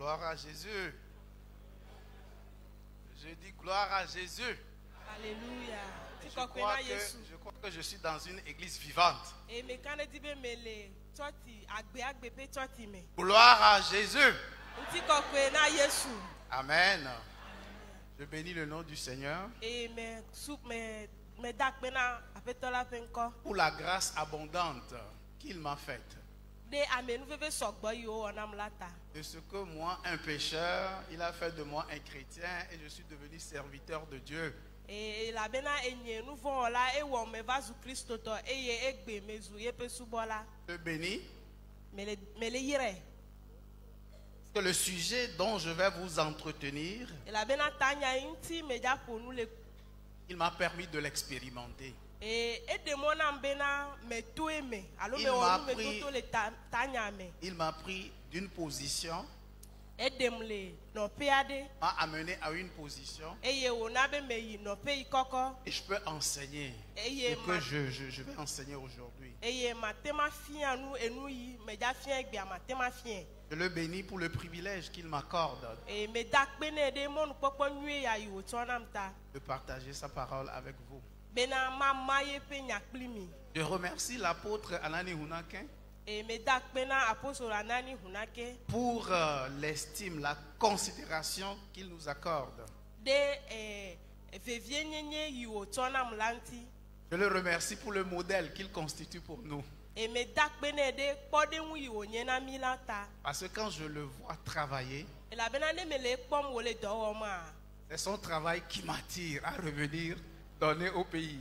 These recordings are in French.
Gloire à Jésus. Je dis gloire à Jésus. Alléluia. Je crois que je suis dans une église vivante. Gloire à Jésus. Amen. Je bénis le nom du Seigneur pour la grâce abondante qu'il m'a faite. De ce que moi, un pécheur, il a fait de moi un chrétien et je suis devenu serviteur de Dieu. Je bénis que le sujet dont je vais vous entretenir, il m'a permis de l'expérimenter. Il m'a pris d'une position, m'a amené à une position, et je peux enseigner ce que je vais enseigner aujourd'hui. Je le bénis pour le privilège qu'il m'accorde de partager sa parole avec vous. Je remercie l'apôtre Anani Hunaken pour l'estime, la considération qu'il nous accorde. Je le remercie pour le modèle qu'il constitue pour nous. Parce que quand je le vois travailler, c'est son travail qui m'attire à revenir donner au pays.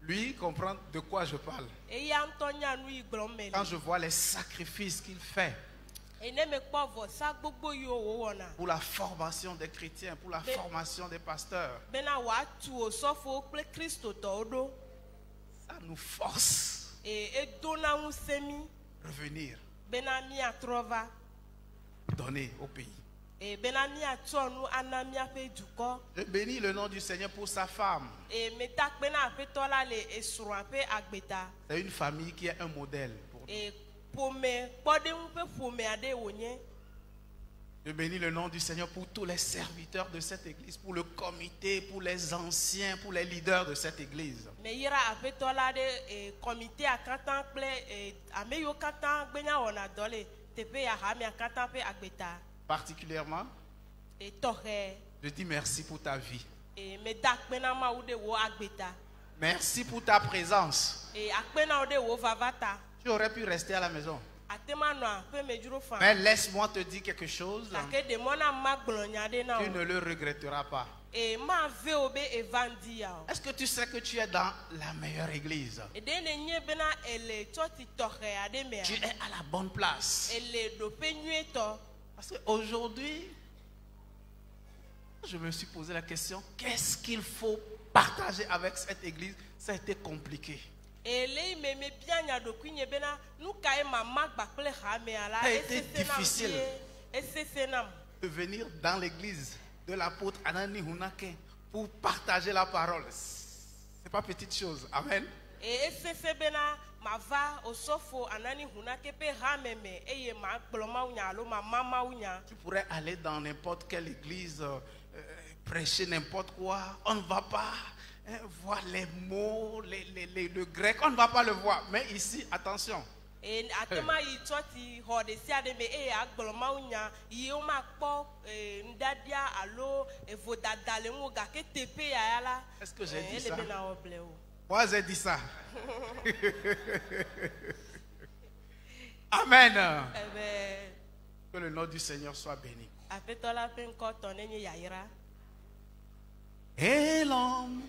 Lui comprend de quoi je parle. Quand je vois les sacrifices qu'il fait pour la formation des chrétiens, pour la formation des pasteurs, ça nous force revenir donner au pays. Je bénis le nom du Seigneur pour sa femme. C'est une famille qui est un modèle pour nous. Je bénis le nom du Seigneur pour tous les serviteurs de cette église, pour le comité, pour les anciens, pour les leaders de cette église. Particulièrement, je dis merci pour ta vie. Merci pour ta présence. Tu aurais pu rester à la maison. Mais laisse-moi te dire quelque chose. Tu ne le regretteras pas. Est-ce que tu sais que tu es dans la meilleure église? Tu es à la bonne place. Parce qu'aujourd'hui, je me suis posé la question, qu'est-ce qu'il faut partager avec cette église? Ça a été compliqué. Ça a été difficile de venir dans l'église de l'apôtre Anani Hunaken pour partager la parole. C'est pas petite chose. Amen. Tu pourrais aller dans n'importe quelle église, prêcher n'importe quoi. On ne va pas voir les mots, le grec. On ne va pas le voir. Mais ici, attention. Est-ce que j'ai dit ça? Moi, j'ai dit ça. Amen. Que le nom du Seigneur soit béni. Et l'homme,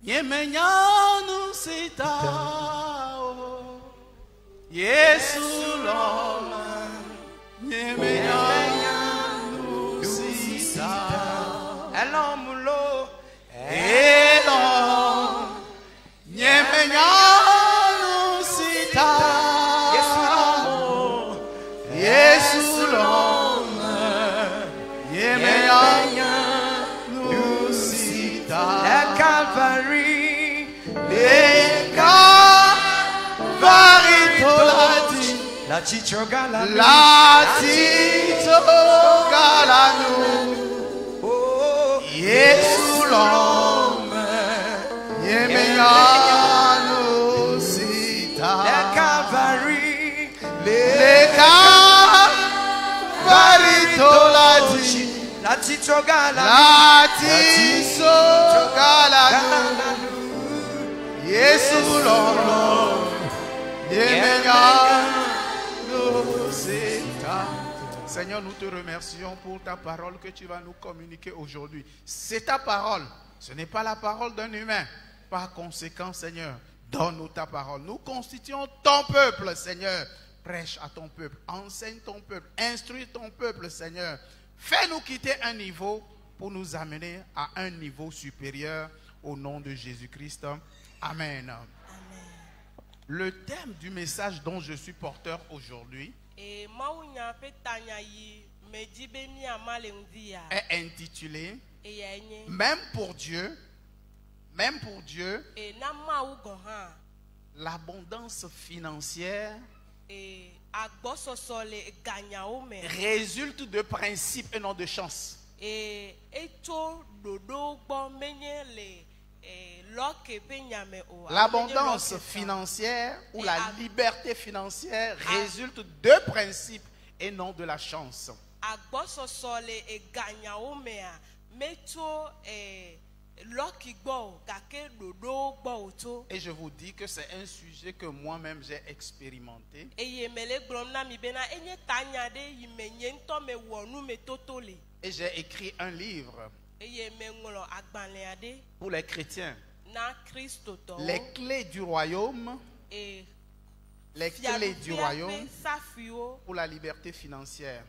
Yemenyanu sitao, Yesu l'homme, Yemenyanu sitao, l'homme lo, et l'homme, Yemenyanu sitao, Yesu l'homme, Yemenyanu sitao, la Calvary. Yesu l'homme, Yemeyanu Sita, le Calvary Tolati, Lati Sogalanu, Yesu l'homme, Yemeyanu Sita. Seigneur, nous te remercions pour ta parole que tu vas nous communiquer aujourd'hui. C'est ta parole, ce n'est pas la parole d'un humain. Par conséquent, Seigneur, donne-nous ta parole. Nous constituons ton peuple, Seigneur. Prêche à ton peuple, enseigne ton peuple, instruis ton peuple, Seigneur. Fais-nous quitter un niveau pour nous amener à un niveau supérieur au nom de Jésus-Christ. Amen. Amen. Le thème du message dont je suis porteur aujourd'hui est intitulé Même pour Dieu, l'abondance financière résulte de principes et non de chance. L'abondance financière ou la liberté financière résulte de principes et non de la chance. Et je vous dis que c'est un sujet que moi-même j'ai expérimenté. Et j'ai écrit un livre pour les chrétiens. Les clés du royaume. Les clés du royaume pour la liberté financière.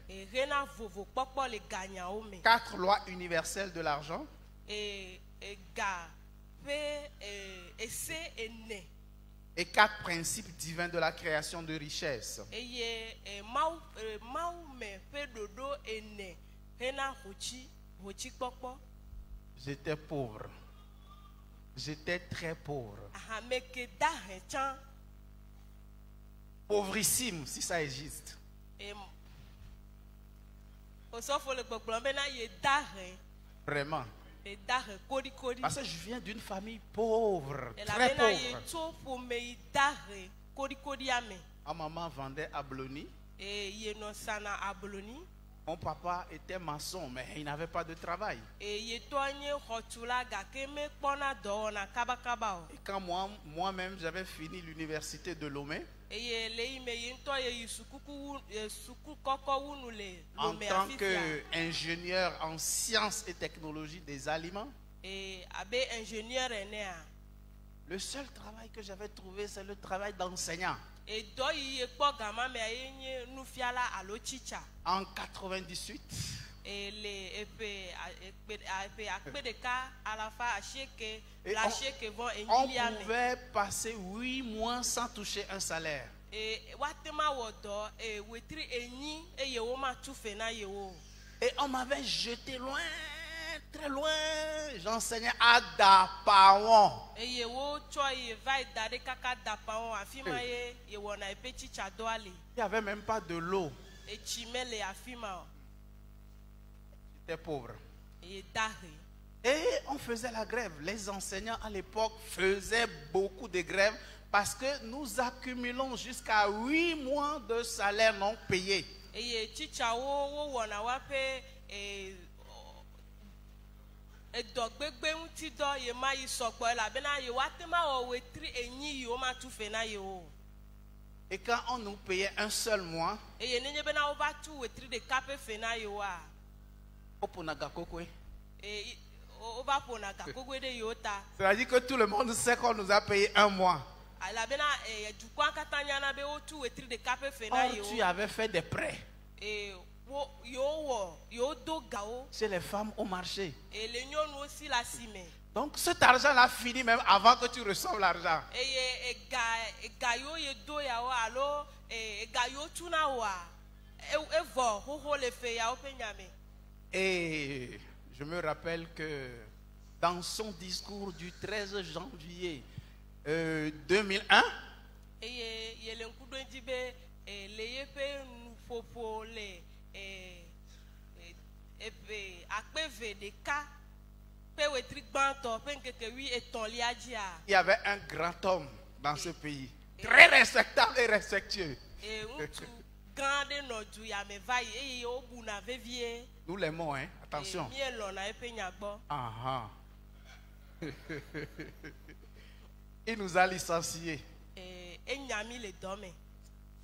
4 lois universelles de l'argent. Et 4 principes divins de la création de richesse. J'étais pauvre. J'étais très pauvre. Pauvrissime, si ça existe. Vraiment. Parce que je viens d'une famille pauvre, très pauvre. Ma maman vendait à Blony. Mon papa était maçon, mais il n'avait pas de travail. Et quand moi-même j'avais fini l'université de Lomé, en tant qu'ingénieur en sciences et technologies des aliments, le seul travail que j'avais trouvé, c'est le travail d'enseignant. En 98, on pouvait passer 8 mois sans toucher un salaire. Et on m'avait jeté loin, très loin. J'enseignais à Dapawon. Il n'y avait même pas de l'eau. J'étais pauvre. Et on faisait la grève. Les enseignants à l'époque faisaient beaucoup de grèves parce que nous accumulons jusqu'à 8 mois de salaire non payé. Et quand on nous payait un seul mois, c'est-à-dire que tout le monde sait qu'on nous a payé un mois. Or, tu avais fait des prêts chez les femmes au marché. Donc cet argent-là finit même avant que tu reçoives l'argent. Et je me rappelle que dans son discours du 13 janvier 2001, le yepe nufopo le akpeve deka pe wetri gbanto pe nkeke wi etonlia dia. Il y avait un grand homme dans ce pays, très respectable et respectueux. Untu grande no du ya me vai e o bu na vevie. Nous l'aimons, hein? Attention. Mi elona e pe nyagbo. Ah Il nous a licenciés. Enyami le dome.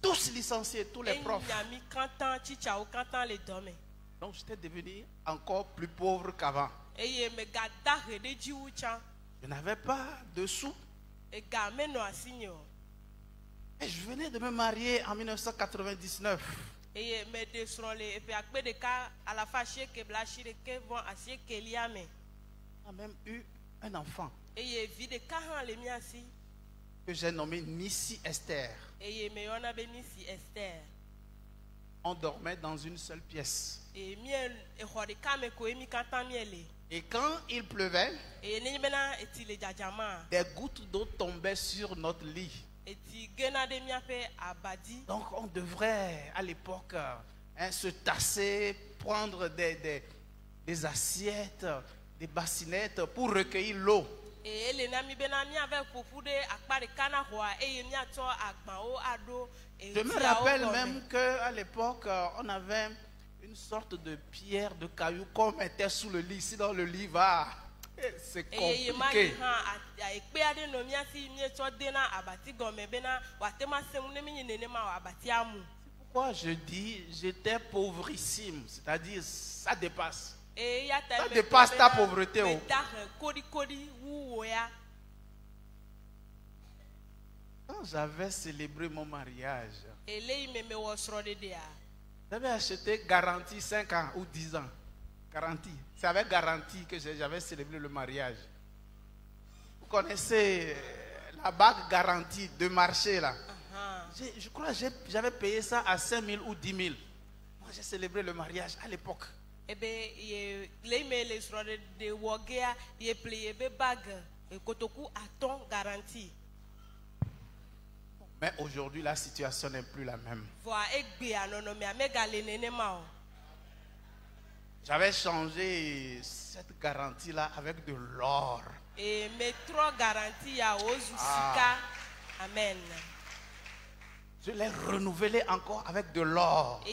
Tous licenciés, tous les profs. Enyami kantan chicha o kantan le dome. Donc j'étais devenu encore plus pauvre qu'avant. Eye me gada rede jiwu chan. Je n'avais pas de sous. E ga me no asinyo. Et je venais de me marier en 1999. Eye me de sron le e pe akpe de ka ala fa sheke bla shireke von asieke liame. On a même eu un enfant Eye vi de ka han le miasi. que j'ai nommé Nissi Esther. Eye me yona beni si Esther. On dormait dans une seule pièce. E mien e hori kame ko emi kantan miele. Et quand il pleuvait, E ni bena eti le jajama. des gouttes d'eau tombaient sur notre lit. Eti gena de miape abadi. Donc on devrait à l'époque se tasser, prendre des assiettes, des bassinettes pour recueillir l'eau. E ele na mi bena mi ave fofude akpare kana hoa eye mi ato agban o ado. Je me rappelle même qu'à l'époque, on avait une sorte de pierre, de caillou qu'on mettait sous le lit. Sinon le lit va. C'est compliqué. Pourquoi je dis j'étais pauvrissime, c'est-à-dire ça dépasse. Ça dépasse ta pauvreté. Quand j'avais célébré mon mariage, j'avais acheté garantie 5 ans ou 10 ans. Garantie. C'est avec garantie que j'avais célébré le mariage. Vous connaissez la bague garantie de marché là. Je crois que j'avais payé ça à 5 000 ou 10 000. Moi j'ai célébré le mariage à l'époque. Mais aujourd'hui la situation n'est plus la même. J'avais changé cette garantie là avec de l'or. Amen. Je l'ai renouvelé encore avec de l'or.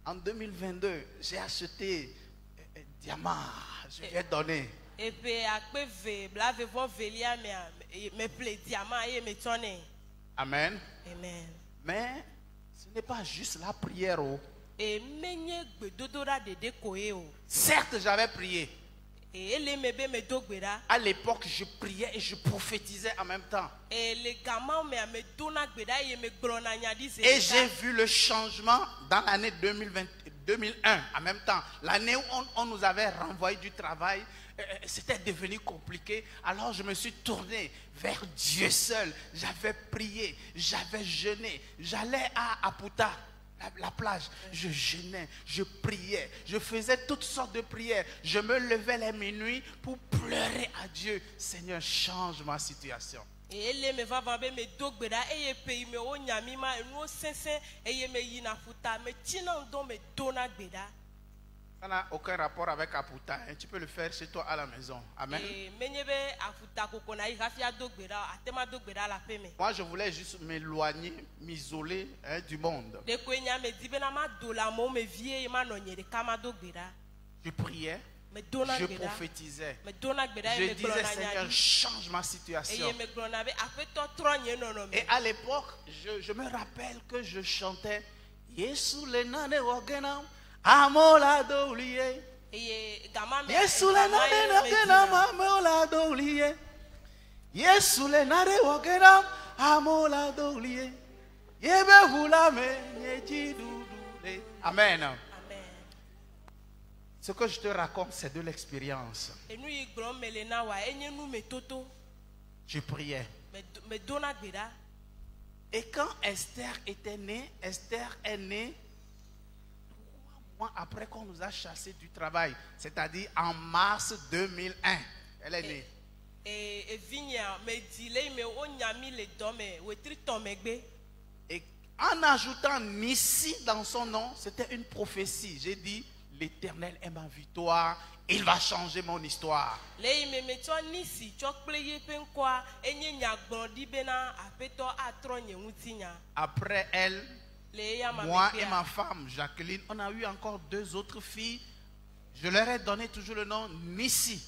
En 2022, j'ai acheté diamant. Je lui ai donné. Amen. Amen. Mais ce n'est pas juste la prière. Certes, j'avais prié. À l'époque, je priais et je prophétisais en même temps. Et j'ai vu le changement dans l'année 2001 en même temps. L'année où on nous avait renvoyé du travail, c'était devenu compliqué. Alors je me suis tourné vers Dieu seul. J'avais prié, j'avais jeûné. J'allais à Aputa, la plage, je jeûnais, je priais, je faisais toutes sortes de prières. Je me levais les minuit pour pleurer à Dieu. Seigneur, change ma situation. Ça n'a aucun rapport avec Aputa. Hein. Tu peux le faire chez toi à la maison. Amen. Moi, je voulais juste m'éloigner, m'isoler du monde. Je priais, je prophétisais. Je disais, Seigneur, change ma situation. Et à l'époque, je me rappelle que je chantais Yesu le nane wagenam. Amola doulié. Yesu le nare wagenam amola doulié. Yesu le nare wagenam amola doulié. Yebe hula me nyeji doudoulé. Amen. Ce que je te raconte, c'est de l'expérience. Je priais. Et quand Esther était née, Esther est née après qu'on nous a chassés du travail, c'est-à-dire en mars 2001, elle est née. evinya me di le me o nyami le do me we tri ton megbe. Et en ajoutant Nissi dans son nom, c'était une prophétie. J'ai dit, l'Éternel est ma victoire, il va changer mon histoire. Le me me to nisi to kple ye pe nkwa enye nyagbodi bena apeto atro nye ngutinya. Après elle, Le ya ma moi me et bia. ma femme Jacqueline, on a eu encore 2 autres filles. Je leur ai donné toujours le nom Nissi.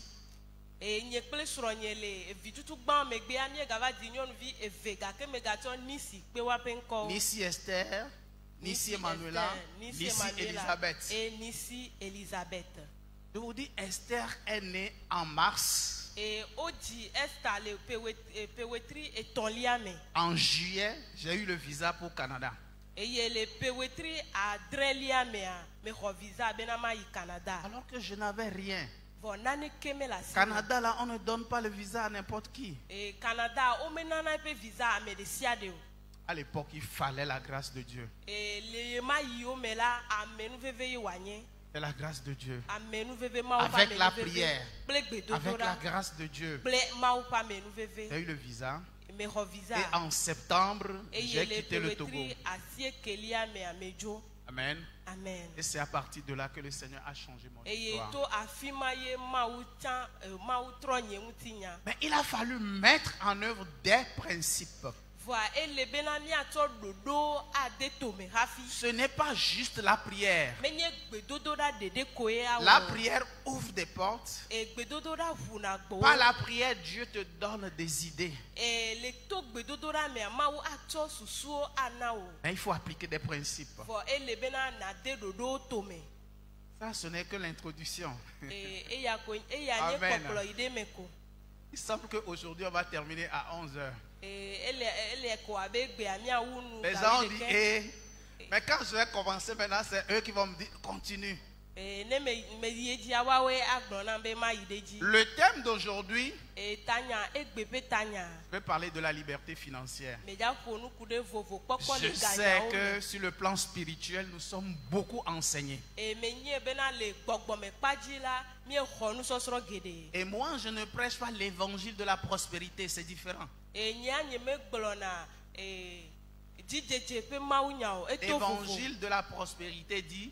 E nye kple sro nye le vitutu gba megbe ami gava di nyɔnuvi eve gake me gato nisi pe wa pe nko. Nissi Esther, Nissi Emmanuela, Esther, Nissi Elisabeth. et Nissi Elisabeth. Je vous dis, Esther est née en mars. Et Odi Esther le pewetri et ton liame. En juillet, j'ai eu le visa pour Canada. Et il le pewetri à dreliame me ho visa benama i Canada. Alors que je n'avais rien. Bon nane keme la si. Canada, là, on ne donne pas le visa à n'importe qui. Et Canada o menana pe visa a me de siade o. À l'époque, il fallait la grâce de Dieu. Et le ma yo me la a menu veve y wanye. C'est la grâce de Dieu. A menu veve ma Avec la prière, avec avec la grâce de Dieu, ble ma pa menu veve. j'ai eu le visa. Me ho visa. Et en septembre, Et j'ai il le quitté le Togo. pewetri a sie kelia me amejo. Amen. Amen. Et c'est à partir de là que le Seigneur a changé mon Et histoire. to afima ye mau tronye mutinya. Mais il a fallu mettre en œuvre des principes. Voi ele benami ato dodo ade to me hafi. Ce n'est pas juste la prière. Menye gbedodo da dede koye awo. La prière ouvre des portes. E gbedodo da vuna gbo. Par la prière, Dieu te donne des idées. E le to gbedodo da me mau ato susuo anawo. Mais il faut appliquer des principes. Voi ele bena na de dodo to me. Ça, ce n'est que l'introduction. E ya ko e ya nye Amen. koklo ide me ko. Il semble qu'aujourd'hui, on va terminer à 11h. Ele ko abe gbe ami awunu. Les gens ont dit, mais quand je vais commencer maintenant, c'est eux qui vont me dire, continue. Ne me yeji awawe agbona be ma ideji. Le thème d'aujourd'hui, E tanya egbe pe tanya. je vais parler de la liberté financière. Me ja fo nu kude vovo pokpo Je le sais ganya que sur le plan spirituel, nous sommes beaucoup enseignés. E me nye bena le gbogbo me kpaji la mi ho nu sosro gede. Et moi, je ne prêche pas l'évangile de la prospérité, c'est différent. E nya nye me gblona jijeje pe mawunya o eto vovo. L'évangile de la prospérité dit,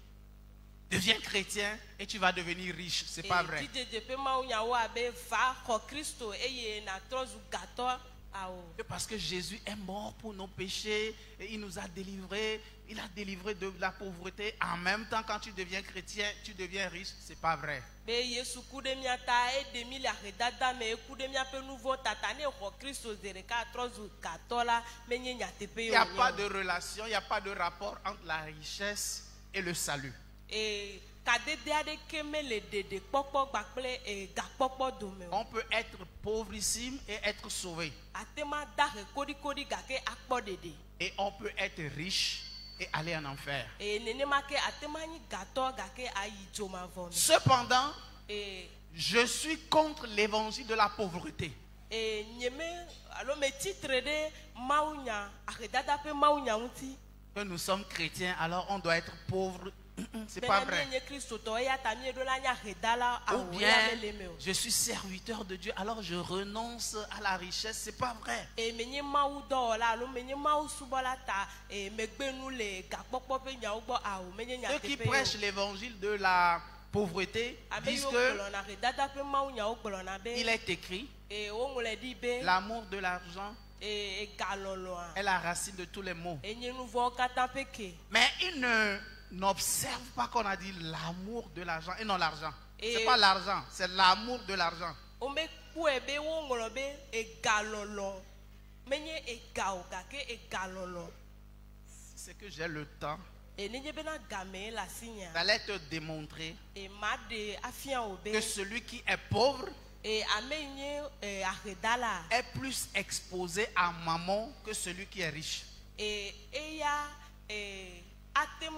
deviens chrétien et tu vas devenir riche. C'est pas vrai. Jijeje pe mawunya o abe va ho Kristo eye na trozu gato awo. Parce que Jésus est mort pour nos péchés et il nous a délivrés. Il a délivré de la pauvreté. En même temps, quand tu deviens chrétien, tu deviens riche. C'est pas vrai. Be Yesu kude miata e demi la redada me kude mia pe nouveau tatane ho Kristo zereka trozu gato la menye nyate pe Il yo. n'y a pas de relation, il n'y a pas de rapport entre la richesse et le salut. Et kadede ade keme le dede kpɔkpɔ gbakple gakpɔkpɔ dome o. On peut être pauvrissime et être sauvé. Atema dahe kodikodi gake akpɔ dede. Et on peut être riche et aller en enfer. Et nenema ke atema nyi gatɔ gake ayi dzoma vɔ me. Cependant, Et je suis contre l'évangile de la pauvreté. nyeme alo me titre de mawunya ahedada pe mawunya ŋuti. Que nous sommes chrétiens, alors on doit être pauvre. C'est pas Bena vrai. mi nye Kristo tɔ eya ta mi eɖo la nya ahedala Ou awo bien, ya me le me o. je suis serviteur de Dieu, alors je renonce à la richesse. C'est pas vrai. Et me nye mawu dɔwɔla alo me nye mawu subɔla ta megbe nu le gakpɔkpɔ pe nyawo gbɔ awo me nye Ceux qui nyateƒe prêchent o. l'évangile de la pauvreté Abe disent yo que gblɔna ahedada pe mawu nyawo gblɔna il be. est écrit, Woŋlɔ ɖi be l'amour de l'argent galɔlɔa est la racine de tous les maux. enye nu vɔwo katã pe ke. Mais ils n'observent pas qu'on a dit l'amour de l'argent et non l'argent. Et- C'est pas l'argent, c'est l'amour de l'argent. Womekpɔe be woŋlɔ be galɔlɔ menye ga o gake galɔlɔ. C'est que j'ai le temps. Nenye bena game le asi nya. J'allais te démontrer Ma de afia o be que celui qui est pauvre ame yi nye ahedala. est plus exposé à maman que celui qui est riche. Eya atem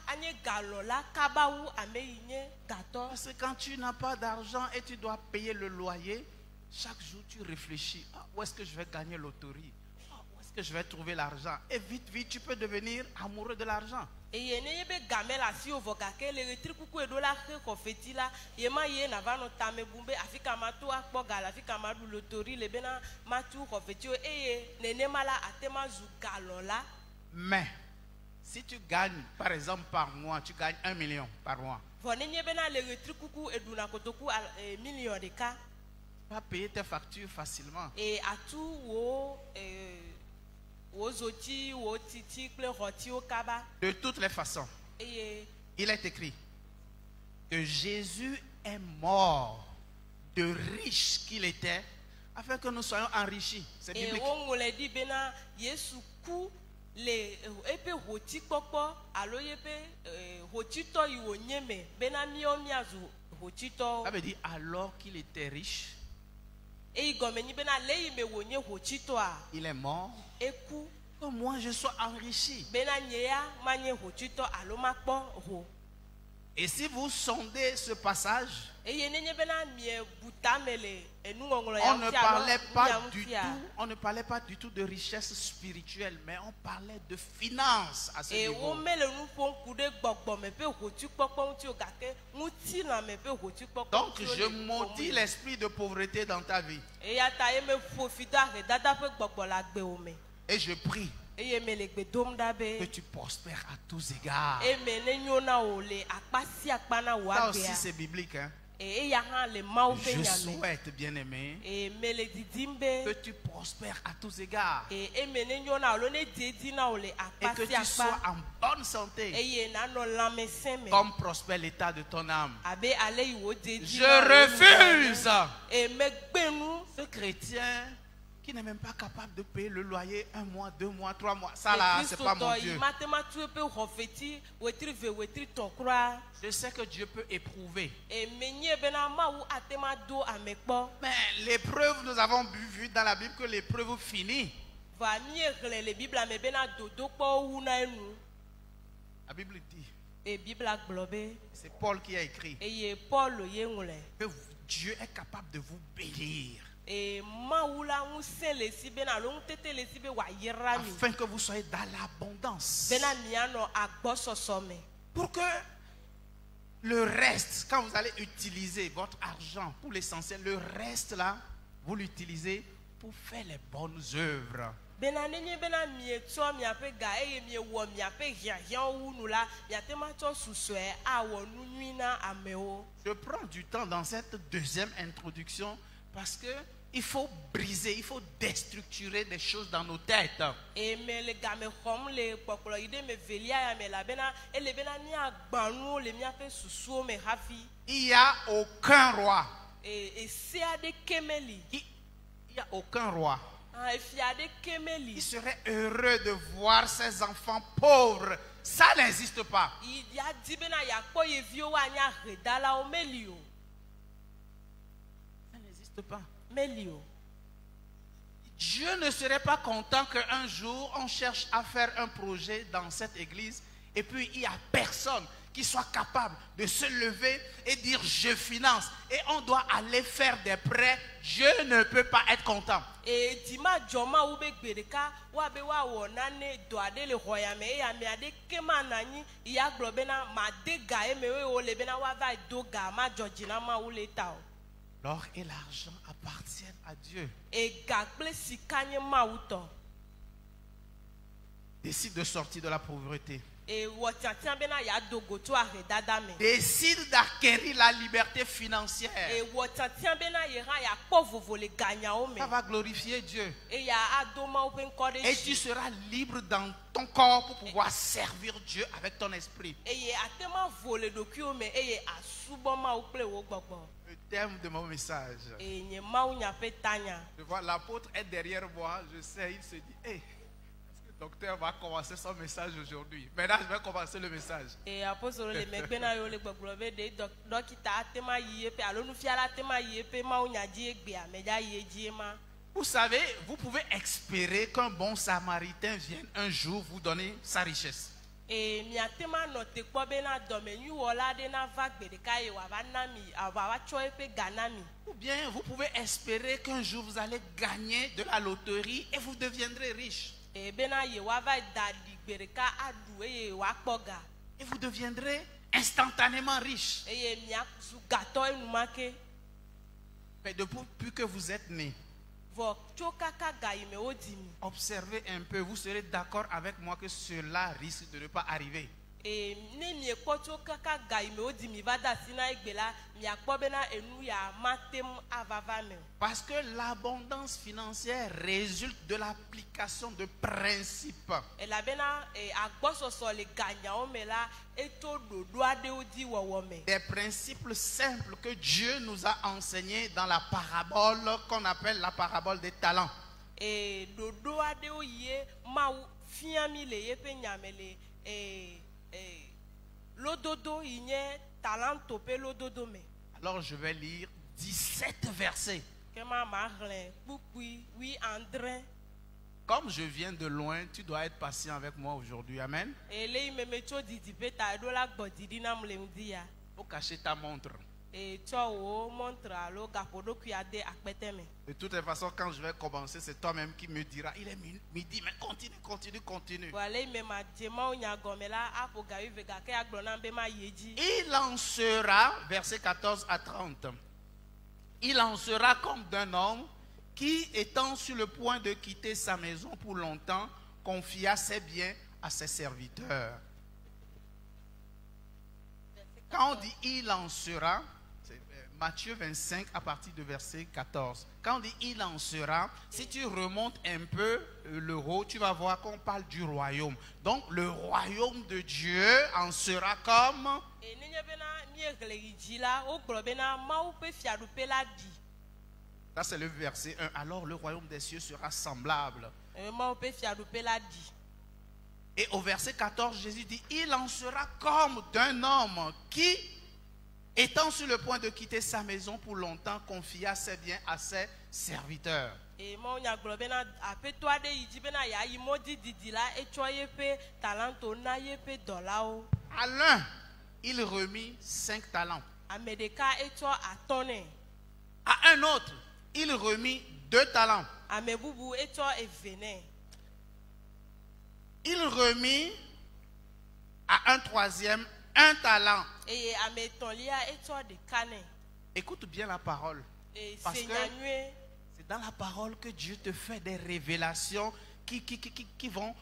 anye galɔla kabawu ame yi nye gatɔ. Parce que quand tu n'as pas d'argent et tu dois payer le loyer, chaque jour tu réfléchis, ah, où est-ce que je vais gagner loterie? Ah, où est-ce est-ce que je vais trouver l'argent? Et vite, vite, tu peux devenir amoureux de l'argent. eye ne ye be game la si ovo gake le retri kuku eɖo la xe xɔfeti la ye ma ye nava nɔ tame bum be afi ka ma to akpɔ ga le afi ka ma ɖu lotori le bena ma tu xɔfetiwo eye nenema la ate ma zu galɔ la. Mais si tu gagnes, par exemple, par mois, tu gagnes 1 million par mois. Vɔ ne nye bena le retri kuku eɖuna kotoku million ɖeka. Tu vas payer tes factures facilement. Atu wo zoti wo titi kple xɔtiwo kaba. De toutes les façons, Eye il est écrit que Jésus est mort de riche qu'il était afin que nous soyons enrichis. C'est biblique. wo ŋlɔ di bena Yesu ku le eƒe hoti kpɔkpɔ alo yeƒe hotitɔ yi wo nye me bena míawo míazu hotitɔwo. Ça veut dire alors qu'il était riche, Eyi gɔme nyi bena le yi me wo nye hotitɔa il est mort. eku Que moi je sois enrichi. bena nye ya ma nye hotitɔ alo ma kpɔ ho. Et si vous sondez ce passage, Eye ne nye bena mie buta me le enuŋɔŋlɔ on ya ne ŋuti parlait alo pas mia du ŋutia. tout, on ne parlait pas du tout de richesse spirituelle, mais on parlait de finance à ce Wo niveau. me le nu ƒom ku ɖe gbɔgbɔ me ƒe hotikpɔkpɔ ŋuti o gake ŋutilã me ƒe hotikpɔkpɔ. Donc ŋuti wo je le maudis ƒom. l'esprit de pauvreté dans ta vie. Eya ta ye me ƒo fi do ahedada ƒe gbɔgbɔ le agbewo me. Et je prie Eye me le gbe dom ɖa que be tu prospères à tous égards. eme ne nyo na wo le akpa si akpa na wo Ça aussi agbea. c'est biblique. Hein? Eya hã le Mawu ƒe Je nya me. souhaite, bien-aimé, Me le didim be que tu prospères à tous égards eme ne nyo na wo alo ne dedi na wo le et akpa que si tu sois akpa. en bonne santé, Eye nanɔ lãmesẽ me. comme prospère l'état de ton âme. Abe ale yi wo dedi Je na wo le refuse me gbe nu. ce chrétien qui n'est même pas capable de payer le loyer 1 mois, 2 mois, 3 mois. Ça là, c'est pas mon Dieu. Matematu eƒe xɔfeti wetri ve wetri tɔ̃ kura. Je sais que Dieu peut éprouver. Menye bena Mawu ate ma do ame kpɔ. Mais l'épreuve, nous avons vu dans la Bible que l'épreuve finit. Va míexlẽ le Biblia me bena dodokpɔwo wuna enu. La Bible dit, Biblia gblɔ be c'est Paul qui a écrit, eye Paul ye ŋlɔe. que Dieu est capable de vous bénir Mawu la ŋusẽ le si bena alo ŋutete le si be wòayra mi. afin que vous soyez dans l'abondance. Bena mianɔ agbɔsɔsɔ me. Pour que le reste, quand vous allez utiliser votre argent pour l'essentiel, le reste là, vous l'utilisez pour faire les bonnes œuvres. Bena nenye bena mietsɔ miaƒe ga eye miewɔ miaƒe hiahiãwo wu nu la miate ma tsɔ susɔe awɔ nu nyui na amewo. Je prends du temps dans cette deuxième introduction parce que il faut briser, il faut déstructurer des choses dans nos têtes. Me le game xɔm le kpɔkplɔ yi ɖe me velia ya me elabena ele bena míagbã nuwo le míaƒe susuwo me hafi. Il n'y a aucun roi. Se aɖeke meli. Il n'y a aucun roi Efia aɖeke meli. qui serait heureux de voir ses enfants pauvres. Ça n'existe pas. Ya di bena yakpɔ yeviwo woanye ahedalawo meli o. Ça n'existe pas. Meli o. Dieu ne serait pas content qu'un jour on cherche à faire un projet dans cette église et puis il n'y a personne qui soit capable de se lever et dire je finance et on doit aller faire des prêts. Dieu ne peut pas être content. Dima dzɔma wo be gbe ɖeka woabe woawɔ nane dɔ aɖe le xɔ ya me eye ame aɖeke ma nɔ anyi ya gblɔ bena made ga eme eye wole bena woava do ga ma dzɔ dzi na Mawu le ta o. L'or et l'argent appartiennent à Dieu. Ega kple sika nye Mawu tɔ. Décide de sortir de la pauvreté. Wɔ tiatia bena yeado go tso ahedada me. Décide d'acquérir la liberté financière. Wɔ tiatia bena ye hã yeakpɔ vovo le ganyawo me. Ça va glorifier Dieu. Eye ado Mawu ƒe ŋkɔ ɖe Et tu dzi. seras libre dans ton corps pour pouvoir servir Dieu avec ton esprit. Eye ate ma vo le ɖokuiwo me eye asubɔ Mawu kple wo gbɔgbɔ. Le thème de mon message. Nye Mawu nya ƒe tanya. Je vois l'apôtre est derrière moi. Je sais, il se dit, hey, est-ce que le docteur va commencer son message aujourd'hui? Maintenant, je vais commencer le message. Apostolo le megbe na yo le gbɔgblɔ be ɖe dɔkita ate ma yi eƒe alo nufiala ate ma yi eƒe Mawu nya dzi egbea me dza yi edzi ma. Vous savez, vous pouvez espérer qu'un bon samaritain vienne un jour vous donner sa richesse. Miate ma nɔ te kpɔ bena dɔmenyuiwɔla aɖe na va gbe ɖeka ye wòava na mi wòava tsɔ eƒe ga na mi. Ou bien vous pouvez espérer qu'un jour vous allez gagner de la loterie et vous deviendrez riche. Ebena yewa va da digbereka adu eye wa kpoga. Et vous deviendrez instantanément riche. Eye mia zu gato enumake. Mais depuis que vous êtes né, Vo chokaka gaime odimi. observez un peu, vous serez d'accord avec moi que cela risque de ne pas arriver. E ne mi ekpo chokaka gaime odimi va da sina egbela mi akpo bena enu ya matem avava me. Parce que l'abondance financière résulte de l'application de principes. E la bena agbososo le ganya o me la eto dodo ade odi wowo me. Des principes simples que Dieu nous a enseignés dans la parabole qu'on appelle la parabole des talents. E dodo ade o ye ma fiami le ye pe nyamele lododo inye talento pe lododo me. Alors je vais lire 17 versets. Kema marlen pupui oui André. Comme je viens de loin, tu dois être patient avec moi aujourd'hui. Amen. E le meme cho didi pe ta do la gbodidi na mle ndia. Faut cacher ta montre. E cho o montre alo gapodo kuade akpete me. De toutes les façons, quand je vais commencer, c'est toi-même qui me diras, il est midi, mais continue. Wale me ma jema o nya gomela apo ga yuve ga ke agbona be ma yeji. Il en sera, verset 14 à 30, il en sera comme d'un homme qui, étant sur le point de quitter sa maison pour longtemps, confia ses biens à ses serviteurs. Quand on dit il en sera, c'est Matthieu 25 à partir de verset 14. Quand on dit il en sera, si tu remontes un peu le haut, tu vas voir qu'on parle du royaume. Donc le royaume de Dieu en sera comme... E nenye bena mi egle yiji la o gbo bena ma o pe fiadu pe la di. Ça c'est le verset 1. Alors le royaume des cieux sera semblable. E ma o pe fiadu pe la di. Et au verset 14, Jésus dit, il en sera comme d'un homme qui, étant sur le point de quitter sa maison pour longtemps, confia ses biens à ses serviteurs. E ma o nya gbo bena ape to ade yiji bena ya yi modi didi la e cho ye pe talento na ye pe dola o. À l'un, il remit 5 talents. Amedeka e cho atone. À un autre, il remit 2 talents. Amebubu e cho evene. Il remit à un troisième 1 talent. E ametonlia e cho de kane. Écoute bien la parole. E Parce que senyanywe. c'est dans la parole que Dieu te fait des révélations qui vont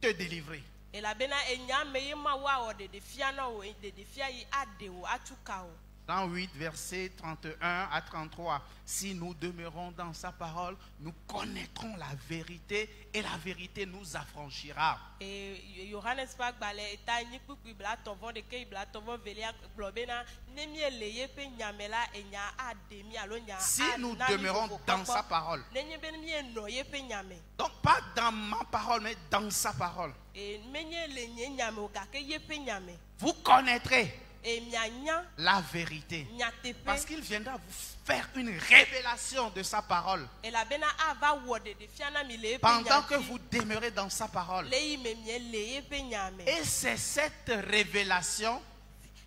te délivrer. E la bena enya me ye ma wa o de fiana o de fia yi ade o atuka o. Dans 8, versets 31 à 33. Si nous demeurons dans sa parole, nous connaîtrons la vérité et la vérité nous affranchira. E Johannes Park bale eta nyi kpukpu bla tovon de ke bla tovon velia globena nemi eleye pe nyamela enya ademi alo nya. Si nous demeurons dans sa parole. Nenye ben mi eno ye pe nyame. Donc pas dans ma parole, mais dans sa parole. E menye le nye nyame o ga ke ye pe nyame. Vous connaîtrez E mianya la vérité. nyatepe. Parce qu'il viendra vous faire une révélation de sa parole. E la bena ava wode de fiana mi le pe Pendant que vous demeurez dans sa parole. le yi me mie le ye pe nyame. Et c'est cette révélation,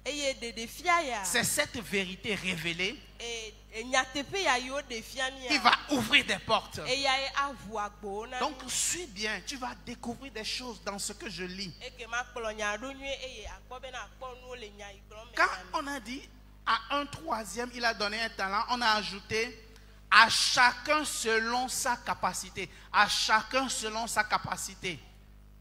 E ye de fia ya. c'est cette vérité révélée E nyatepe ya yo de fiami qui ya. va ouvrir des portes. E ya e avu agbo na. Donc suis bien, tu vas découvrir des choses dans ce que je lis. E ke ma kpolo nya do nyu e ye akpo be na akpo nu le nya igro me. Quand on a dit à un troisième, il a donné un talent, on a ajouté à chacun selon sa capacité. À chacun selon sa capacité.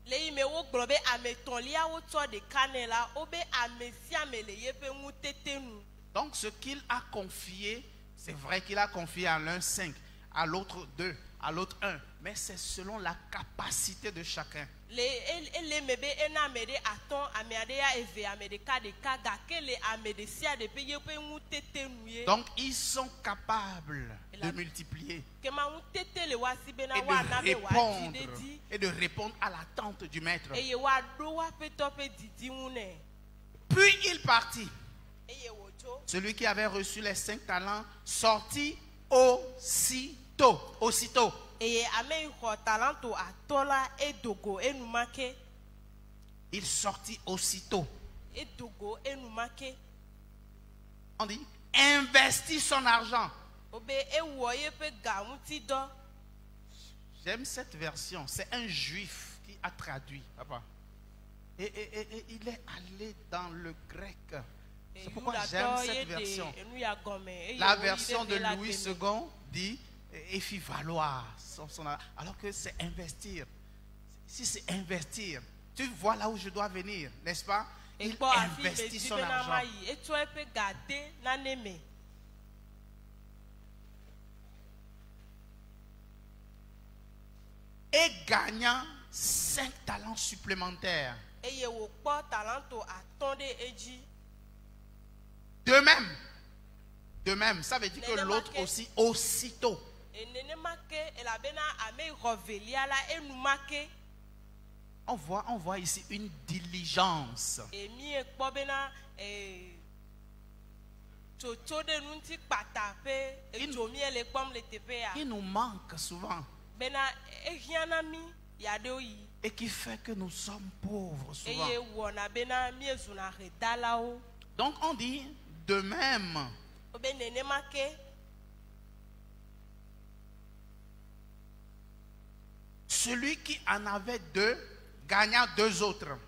Le yi me wo glo be ame tonlia wo to de kanela o be ame si ame le ye pe mu tetenu. Donc ce qu'il a confié, c'est vrai qu'il a confié à l'un 5, à l'autre 2, à l'autre 1. Mais c'est selon la capacité de chacun. Le me be ena me de aton ame ade ya eve ame de ka ga ke le ame de si ade pe ye pe mu tetenu ye. Donc ils sont capables de multiplier Ke ma mu tete le wa si be na wa na be wa ti de di. et de répondre à l'attente du maître. E ye wa do wa pe to pe didi une. Puis il partit. E ye wo cho. Celui qui avait reçu les 5 talents sortit aussitôt. Aussitôt. Eye ame ho talento atola edogo enumake. Il sortit aussitôt. Edogo enumake. On dit investit son argent. Obe ewo ye pe ga muti do. J'aime cette version. C'est un juif qui a traduit, papa. Et il est allé dans le grec. C'est pourquoi j'aime cette version. La version de Louis II dit et fit valoir alors que c'est investir. Si c'est investir, tu vois là où je dois venir, n'est-ce pas? Il investit son argent. Et gagnant 5 talents supplémentaires. De même, ça veut dire que l'autre aussi, aussitôt. On voit ici une diligence. Qui nous manque souvent. Et qui fait que nous sommes pauvres souvent. Donc on dit de même. Celui qui en avait 2 gagna 2 autres.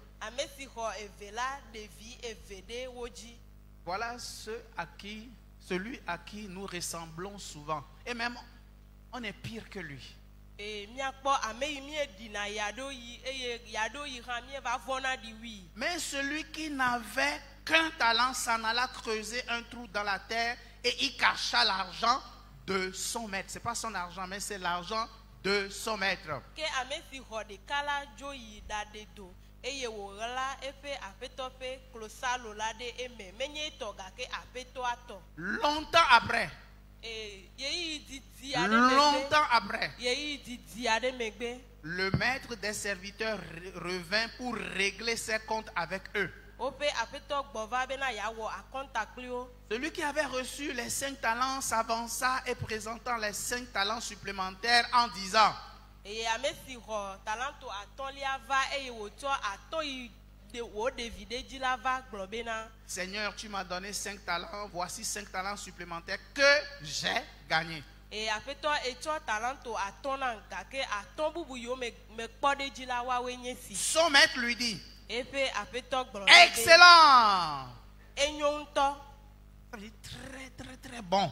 Voilà celui à qui nous ressemblons souvent. Et même on est pire que lui. Mais celui qui n'avait qu'un talent s'en alla creuser un trou dans la terre et y cacha l'argent de son maître. Ce n'est pas son argent, mais c'est l'argent de son maître. Longtemps après, le maître des serviteurs revint pour régler ses comptes avec eux. Celui qui avait reçu les 5 talents s'avança et présentant les 5 talents supplémentaires en disant: Seigneur, tu m'as donné 5 talents, voici 5 talents supplémentaires que j'ai gagnés. Son maître lui dit: excellent! Ça veut dire très bon.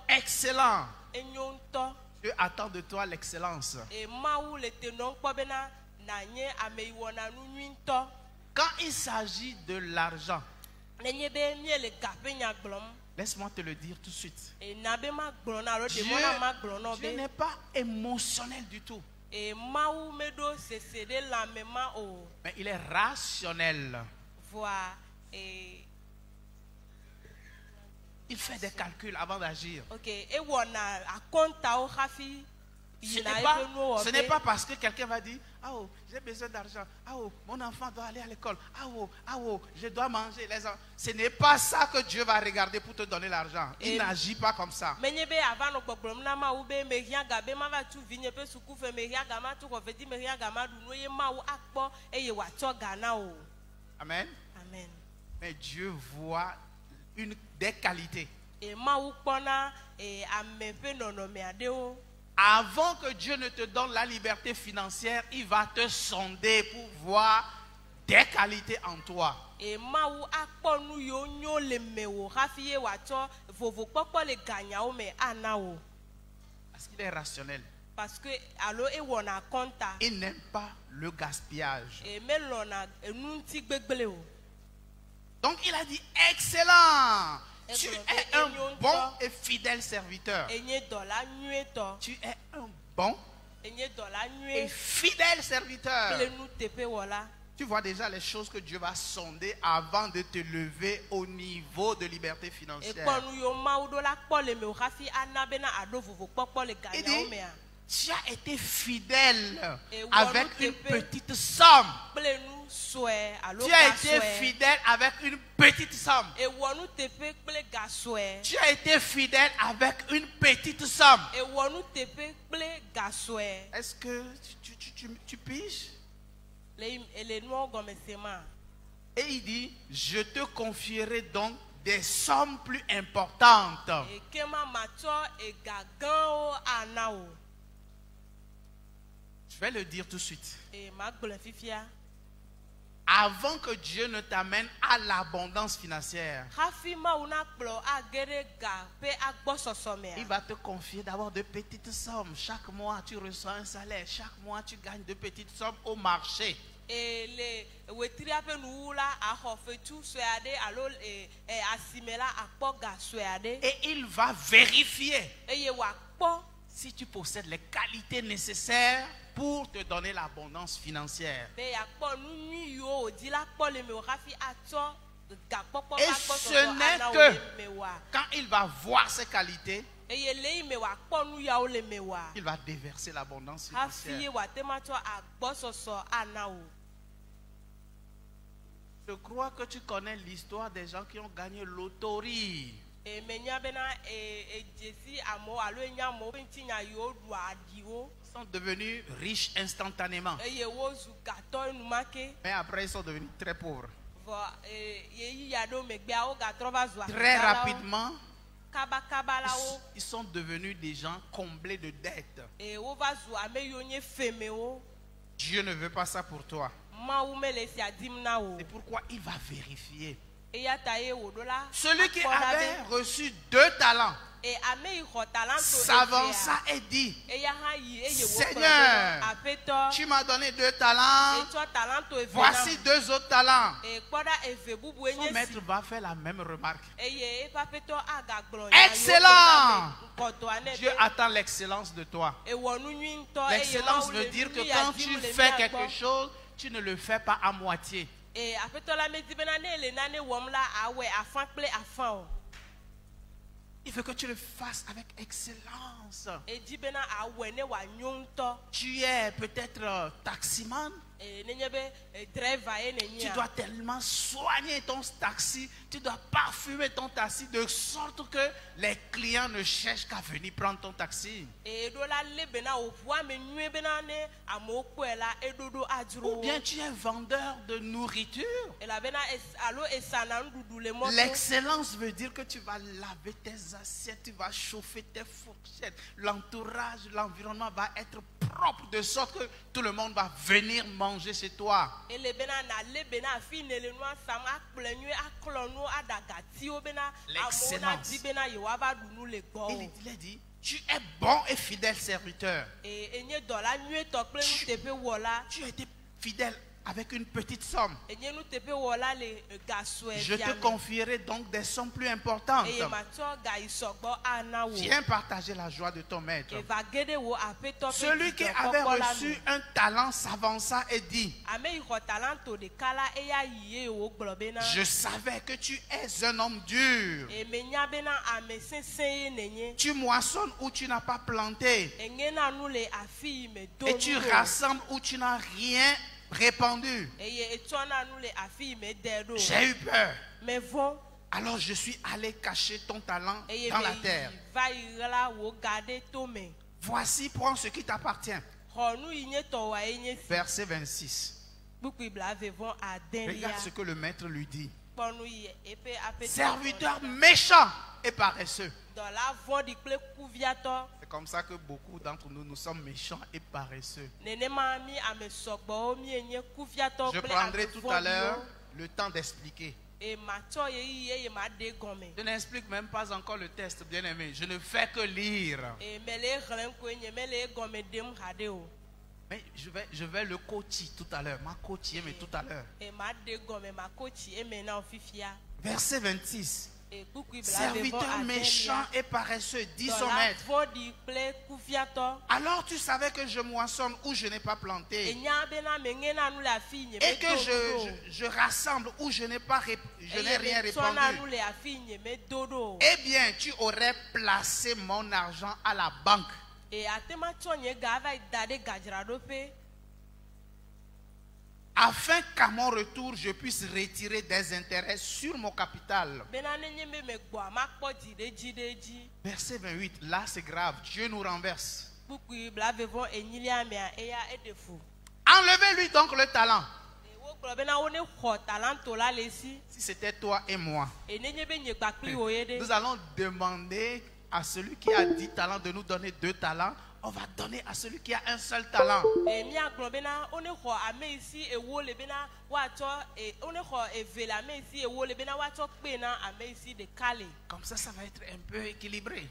Excellent. Dieu attend de toi l'excellence. Quand il s'agit de l'argent, laisse-moi te le dire tout de suite. Dieu n'est pas émotionnel du tout. Mais il est rationnel. Il fait des calculs avant d'agir. Ce n'est pas parce que quelqu'un va dire: ah oh, j'ai besoin d'argent, ah oh, mon enfant doit aller à l'école, ah oh, je dois manger. Ce n'est pas ça que Dieu va regarder pour te donner l'argent. Il n'agit pas comme ça. Amen. Amen. Mais Dieu voit des qualités. Avant que Dieu ne te donne la liberté financière, il va te sonder pour voir des qualités en toi. Parce qu'il est rationnel. Il n'aime pas le gaspillage. Donc il a dit: excellent! Tu es un bon et fidèle serviteur. Tu es un bon et fidèle serviteur. Tu vois déjà les choses que Dieu va sonder avant de te lever au niveau de liberté financière. Il dit: tu as été fidèle avec une petite somme. Tu as été fidèle avec une petite somme. Tu as été fidèle avec une petite somme. Est-ce que tu piges? Et il dit: je te confierai donc des sommes plus importantes. Je vais le dire tout de suite. Et ma gble fifia. Avant que Dieu ne t'amène à l'abondance financière, Hafi ma una kplo agere ga pe agbo sosome. il va te confier d'abord de petites sommes. Chaque mois, tu reçois un salaire. Chaque mois, tu gagnes de petites sommes au marché. Et le wetiri ape nuula a hofetu soade alo asimela akpoga soade. Et il va vérifier Eye wa kpo si tu possèdes les qualités nécessaires pour te donner l'abondance financière. be ya kpo nu nyi yo odi la kpo le me o hafi ato ga kpokpo Et ba kpo ce so n'est ana o que le me wa. quand il va voir ces qualités, Eye le me wa kpo nu ya o le me wa. il va déverser l'abondance Hafi financière. wa temato agbo soso ana o. Je crois que tu connais l'histoire des gens qui ont gagné loterie. E menya bena jesi amo alo enya mo binti nya yo du adiwo. Ils sont devenus riches instantanément. Eye wo zu gato numake. Mais après, ils sont devenus très pauvres. Vo yeyi ya do megbe a o gato va zu Très rapidement, kaba kaba la o. ils sont devenus des gens comblés de dettes. E wo va zu ame yo nye feme o. Dieu ne veut pas ça pour toi. Ma ou me le si adim na o. C'est pourquoi il va vérifier. E ya ta ye wo do la. Celui qui akpɔ la avait be. reçu 2 talents E ame yi xɔ talento s'avança et dit, E ya ha yi eye wo Seigneur, apeto. tu m'as donné 2 talents, E tsɔ talento eve na. voici 2 autres talents. E kpɔɖa eve bubu Son enye si. maître va faire la même remarque. Eye eƒe aƒetɔ agagblɔ Excellent! Nkɔtɔa ne Dieu be attend l'excellence de toi. ewɔ nu nyui ŋutɔ eye L'excellence Mawu veut le dire nu que nyui quand adim tu le fais mía quelque gbɔ. chose, tu ne le fais pas à moitié. E aƒetɔ la medi bena ne ele nane wɔm la awɔe afã kple afã o. Il veut que tu le fasses avec excellence. Edi bena awɔe ne wòanyo ŋutɔ. Tu es peut-être taximan. Nenye be driver ye Tu nenyia. dois tellement soigner ton taxi, tu dois parfumer ton taxi de sorte que les clients ne cherchent qu'à venir prendre ton taxi. Eɖo la le bena wòʋu ame nyuie bena ne amewo kpɔe la eɖoɖo adzro Ou wo. bien tu es vendeur de nourriture. Elabena alo esana nuɖuɖu le mɔto. L'excellence veut dire que tu vas laver tes assiettes, tu vas chauffer tes fourchettes. L'entourage, l'environnement va être propre de sorte que tout le monde va venir manger chez toi. Ele bena na le bena afi ne le nua sam akplɔ nyuie aklɔ nu aɖagatiwo bena amewo na L'excellence. di bena yewoava ɖu nu le gbɔ o. Il a dit, tu es bon et fidèle serviteur. Enye dɔla nyuietɔ kple nuteƒe wɔla. Tu as été fidèle avec une petite somme. Enye nuteƒe wɔla le gasɔe Je te via me. confierai donc des sommes plus importantes. Eye matsɔ ga yi sɔgbɔ ana wo. Viens partager la joie de ton maître. Eva ge ɖe wo aƒetɔ ƒe Celui qui avait dzidzɔkpɔkpɔ la reçu me. un talent s'avança et dit, Ame yi xɔ talanto ɖeka la eya yi eye wògblɔ bena. je savais que tu es un homme dur. Menya bena ame sesẽ ye nenye. Tu moissonnes où tu n'as pas planté. Eŋena nu le afi yi me do Et tu nu ɖo. rassembles où tu n'as rien répandu. Eye etsɔna nu le afi yi me de ɖo. J'ai eu peur. Me vɔ̃. Alors je suis allé cacher ton talent Eye dans me la terre. yi va yi ɣla wò ga ɖe tome. Voici, prends ce qui t'appartient. Xɔ nu yi nye tɔwòa ye nye si. Verset 26. Kpukpui blaeve-vɔ adelia. Regarde ce que le maître lui dit. Kpɔ nu yi eƒe aƒetɔ. Serviteur méchant et paresseux. Dɔla vɔ̃ɖi kple kuviatɔ. C'est comme ça que beaucoup d'entre nous, nous sommes méchants et paresseux. Nenema mi ame sɔgbɔwo mienye kuviatɔ Je kple prendrai ame tout à l'heure vɔ̃ɖiwo. le temps d'expliquer. Et matsɔ yeyi eye maɖe gɔme. Je n'explique même pas encore le test, bien aimé. Je ne fais que lire. Et mele xlẽm koe nye mele gɔme ɖem haɖe o. Mais je vais le coacher tout à l'heure. Ma coacher, mais tout à l'heure. Et maɖe gɔme makotsi eme na wo fifia. Verset 26. Et kpukpui blaeve-vɔ Serviteur méchant et paresseux, dit son Dɔla maître. vɔ̃ɖi kple kuviatɔ. Alors tu savais que je moissonne où je n'ai pas planté. Enya bena meŋena nu le afi yi nye Et que medo ɖo. je rassemble où je n'ai rien Eye metsɔna nu répandu. le afi yi nye medo ɖo. Eh bien, tu aurais placé mon argent à la banque. Et ate ma tsɔ nye ga va yi da ɖe gadzraɖoƒe. Afin qu'à mon retour, je puisse retirer des intérêts sur mon capital. Bena nenye be me gbɔa makpɔ dzi ɖe dzi ɖe dzi. Verset 28, là c'est grave. Dieu nous renverse. Kpukpui blaeve-vɔ enyilia mea eya eɖe fu. Enlevez-lui donc le talent. Wogblɔ bena wo ne xɔ talanto la le esi. Si c'était toi et moi, Nenye be nye kpakpli wo ye ɖe. nous allons demander à celui qui a 10 talents de nous donner 2 talents. on va donner à celui qui a un seul talent. Et miagblɔ bena one xɔ ame si ewo le bena woatsɔ one xɔ eve le ame si ewo le bena woatsɔ kpe na ame si ɖeka le. Comme ça va être un peu équilibré.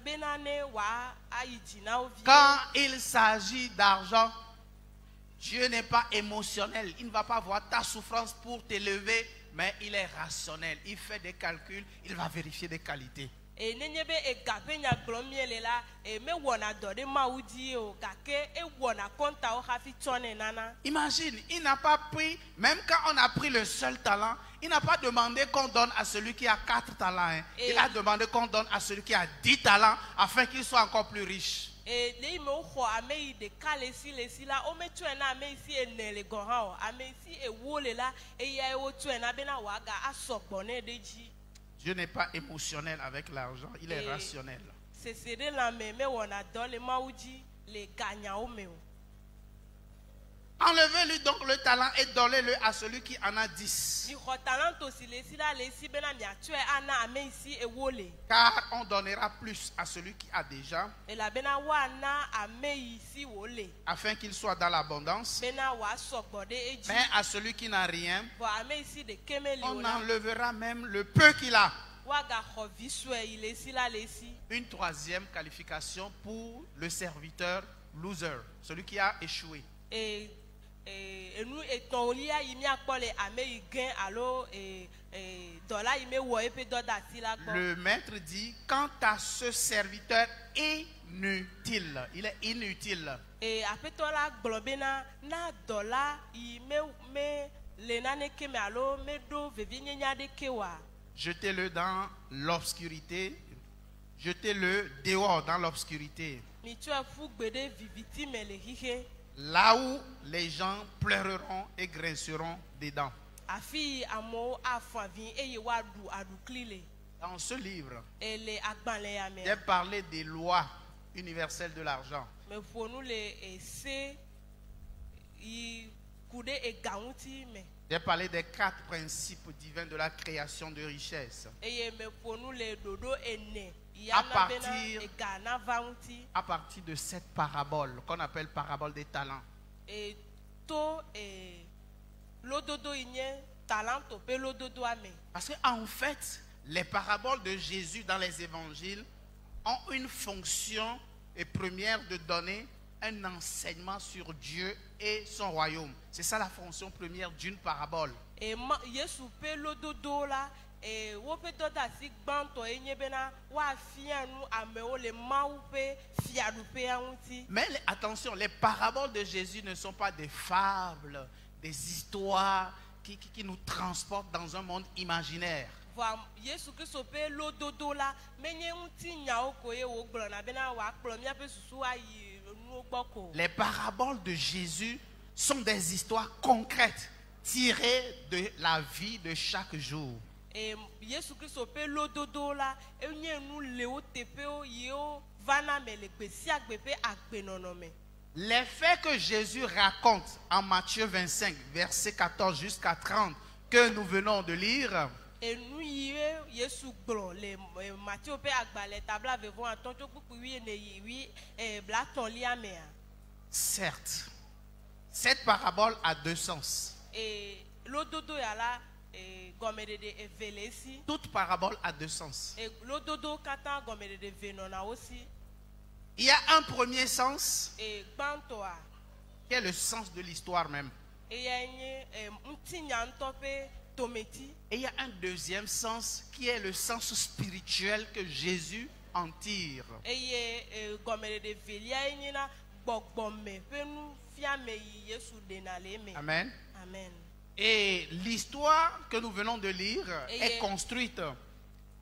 Bena ne wa ayi dzi na wo vie. Quand il s'agit d'argent, Dieu n'est pas émotionnel. Il ne va pas voir ta souffrance pour t'élever, mais il est rationnel. Il fait des calculs, il va vérifier des qualités. Et nenye be egape nyagblɔm miele la me wɔna dɔ ɖe Mawu dzi o gake ewɔna kɔntawo hafi tsɔnɛ nana. Imagine, il n'a pas pris, même quand on a pris le seul talent, il n'a pas demandé qu'on donne à celui qui a 4 talents. Hein. Il a demandé qu'on donne à celui qui a 10 talents afin qu'il soit encore plus riche. Et ne me xɔ ame yi ɖeka le si la wometsɔe na ame si ene le gɔ hã o ame si ewo le la eyae wotsɔe na bena wòaga asɔgbɔ ne ɖe dzi. Dieu n'est pas émotionnel avec l'argent, il est rationnel. Sese ɖe lãme me wɔna dɔ le Mawu dzi le ganyawo me o. Enlevez-lui donc le talent et donnez-le à celui qui en a 10. Mi xɔ talanto si le si la le si bena miatsɔe ana ame si ewo le. Car on donnera plus à celui qui a déjà, Elabena woana ame yi si wo le. afin qu'il soit dans l'abondance. Bena wòasɔgbɔ ɖe edzi. Mais à celui qui n'a rien, Vɔ ame yi si ɖeke meli o on la. enlèvera même le peu qu'il a. Woagaxɔ vi sue yi le si la le si. Une troisième qualification pour le serviteur loser, celui qui a échoué. Enu etɔ̃lia yi miakpɔ le ame yi gẽ alo dɔla yi me wɔ eƒe dɔ da asi la gbɔ. Le maître dit, quant à ce serviteur inutile, il est inutile. Aƒetɔ la gblɔ bena na dɔla yi me le naneke me alo meɖo vevinyenya ɖeke oa. Jetez-le dans l'obscurité, jetez-le dehors dans l'obscurité. Mitsɔe ƒu gbe ɖe viviti me le xixe. Là où les gens pleureront et grinceront des dents. Afi yi amewo afɔ avi eye woaɖu aɖukli le. Dans ce livre, Le agbalẽ ya me. j'ai parlé des lois universelles de l'argent. Me ƒo nu le se yi ku ɖe ega ŋuti me. J'ai parlé des 4 principes divins de la création de richesse. Eye me ƒo nu le ɖoɖo ene. À partir- Ega nava ŋuti. À partir de cette parabole qu'on appelle parabole des talents. To lododo yi nye talanto ƒe lododoa me. Parce qu'en fait, les paraboles de Jésus dans les évangiles ont une fonction première de donner un enseignement sur Dieu et son royaume. C'est ça la fonction première d'une parabole. Yesu ƒe lododo la woƒe dɔdeasi gbãtɔ ye nye bena woafia nu amewo le Mawu ƒe fiaɖuƒea ŋuti. Mais attention, les paraboles de Jésus ne sont pas des fables, des histoires qui nous transportent dans un monde imaginaire. Vɔ Yesu Kristo ƒe lododo la menye ŋutinyawo ko ye wògblɔna bena wòakplɔ míaƒe susu ayi nuwo gbɔ ko. Les paraboles de Jésus sont des histoires concrètes tirées de la vie de chaque jour. Yesu Kristo ƒe lododo la enye nu le wo teƒewo yiwo vana me le gbe sia gbe ƒe agbenɔnɔ me. Les faits que Jésus raconte en Matthieu 25, versets 14 jusqu'à 30, que nous venons de lire, Nu yiwo Yesu gblɔ le Matthieu ƒe agbalẽ tabla vevo atɔ̃ tso kpukpu wi ene yi wi blatɔ̃lia mea. certes, cette parabole a 2 sens. Lododo ya la gɔmeɖeɖe eve le esi. Toute parabole a 2 sens. Lododo katã gɔmeɖeɖe eve nɔna wo si. Il y a un premier sens Gbãtɔa qui est le sens de l'histoire même. eya nye ŋutinya ŋutɔ ƒe tometi. Et il y a un deuxième sens qui est le sens spirituel que Jésus en tire. Eye gɔmeɖeɖe velia ye nye na gbɔgbɔme ƒe nufiame yi Yesu ɖena le eme. Amen. Amen. Et l'histoire que nous venons de lire Et est construite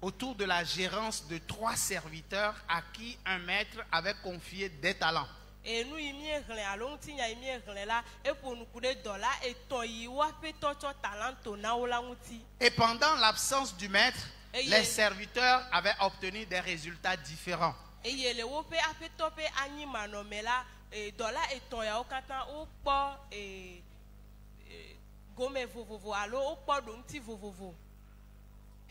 autour de la gérance de 3 serviteurs à qui un maître avait confié des talents. Nu yi miehlẽ alo ŋutinya yi miehlẽ la eƒo nuku ɖe dɔla etɔ̃ yi woaƒetɔ tsɔ talanto na wo la ŋuti. Et pendant l'absence du maître, Et les il- serviteurs avaient obtenu des résultats différents. Eye le woƒe aƒetɔ ƒe anyimanɔme la dɔla etɔ̃ yawo katã wokpɔ gome vovovo alo wokpɔ ɖoŋuti vovovo.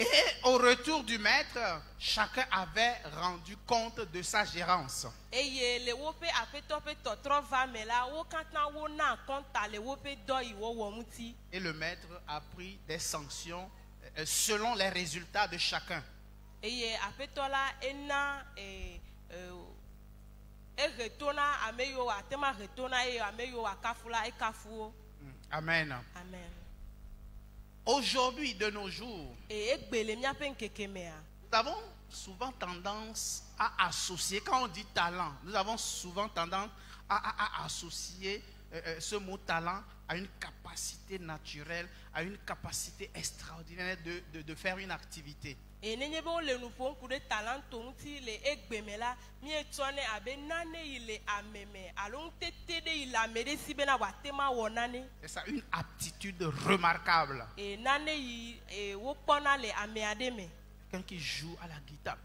Et au retour du maître, chacun avait rendu compte de sa gérance. eye le woƒe aƒetɔ ƒe tɔtrɔ va me la wo katã wona kɔnta le woƒe dɔ yi wɔwɔ ŋuti. Et le maître a pris des sanctions selon les résultats de chacun. Eye aƒetɔ la ena ehe na ame yiwo ate ŋu ahe to na eye ame yiwo akafu la ekafu wo. Amen. Amen. Aujourd'hui, de nos jours, Egbe le míaƒe ŋkeke mea. nous avons souvent tendance à associer, quand on dit talent, nous avons souvent tendance à associer ce mot talent à une capacité naturelle, à une capacité extraordinaire de faire une activité. Nenye be wo le nu ƒom ku ɖe talanto ŋuti le egbe me la, míetsɔnɛ abe nane yi le ame me alo ŋutete ɖe yi le ame ɖe si bena wòate ŋu awɔ nane. C'est ça, une aptitude remarquable. Nane yi wokpɔna le ame aɖe me. Quelqu'un qui joue à la guitare,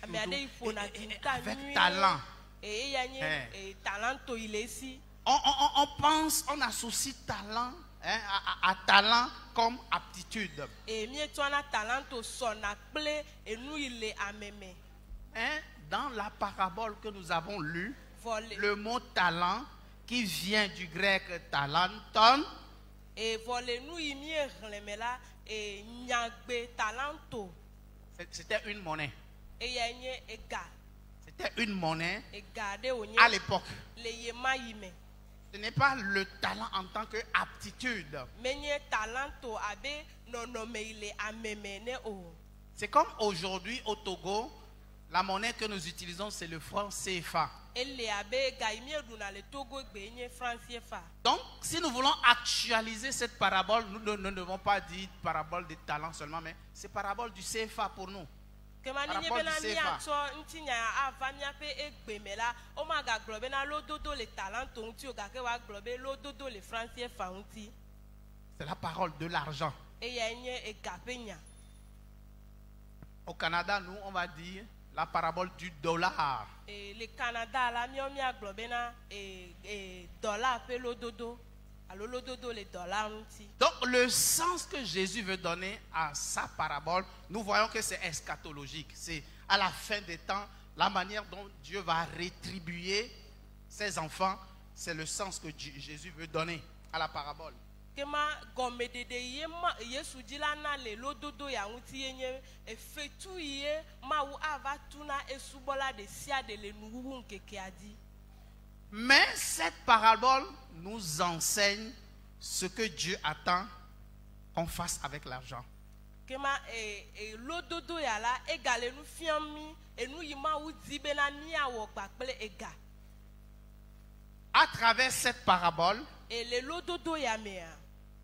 Ame aɖe yi ƒona dzita avec nyuie. talent. Eya nye talanto yi le esi. On pense, on associe talent à talent comme aptitude. Míetsɔna talanto sɔna kple enu yi le ame me. Dans la parabole que nous avons lue, Vɔ le mot talent qui vient du grec talenton, vɔ le nu yi míexlẽ me la nyagbe talanto c'était une monnaie. eya nye ega. C'était une monnaie Ega ɖe wònye à l'époque. le ye ma yi me. Ce n'est pas le talent en tant qu'aptitude. Menye talanto abe nɔnɔme yi le ame me ne o. C'est comme aujourd'hui au Togo, la monnaie que nous utilisons, c'est le franc CFA. Ele abe ga yi mieɖuna le Togo gbe nye franc CFA. Donc, si nous voulons actualiser cette parabole, nous ne devons pas dire parabole de talent seulement, mais c'est parabole du CFA pour nous. Kema nenye Rapport bena du CFA. míatsɔ ŋutinya ava míaƒe egbe me la, womagagblɔ bena lododo le talanto ŋuti o gake woagblɔ be lododo le franc CFA ŋuti. C'est la parole de l'argent. Eya nye ega ƒe nya. Au Canada, nous, on va dire la parabole du dollar. Le Canada la míagblɔ bena dollar ƒe lododo alo lododo le dollar ŋuti. Donc, le sens que Jésus veut donner à sa parabole, nous voyons que c'est eschatologique. C'est à la fin des temps, la manière dont Dieu va rétribuer ses enfants. C'est le sens que Jésus veut donner à la parabole. Kema gɔmeɖeɖe ye Yesu dzi la na le lododo ya ŋuti ye nye efetu ye Mawu ava tu na esubɔla ɖe sia ɖe le nuwuwu ŋkekea dzi. Mais cette parabole nous enseigne ce que Dieu attend qu'on fasse avec l'argent. Kema lododo ya la ega le nu fiam mi enu yi Mawu di bena míawɔ gba kple ega. À travers cette parabole, Le lododo ya mea.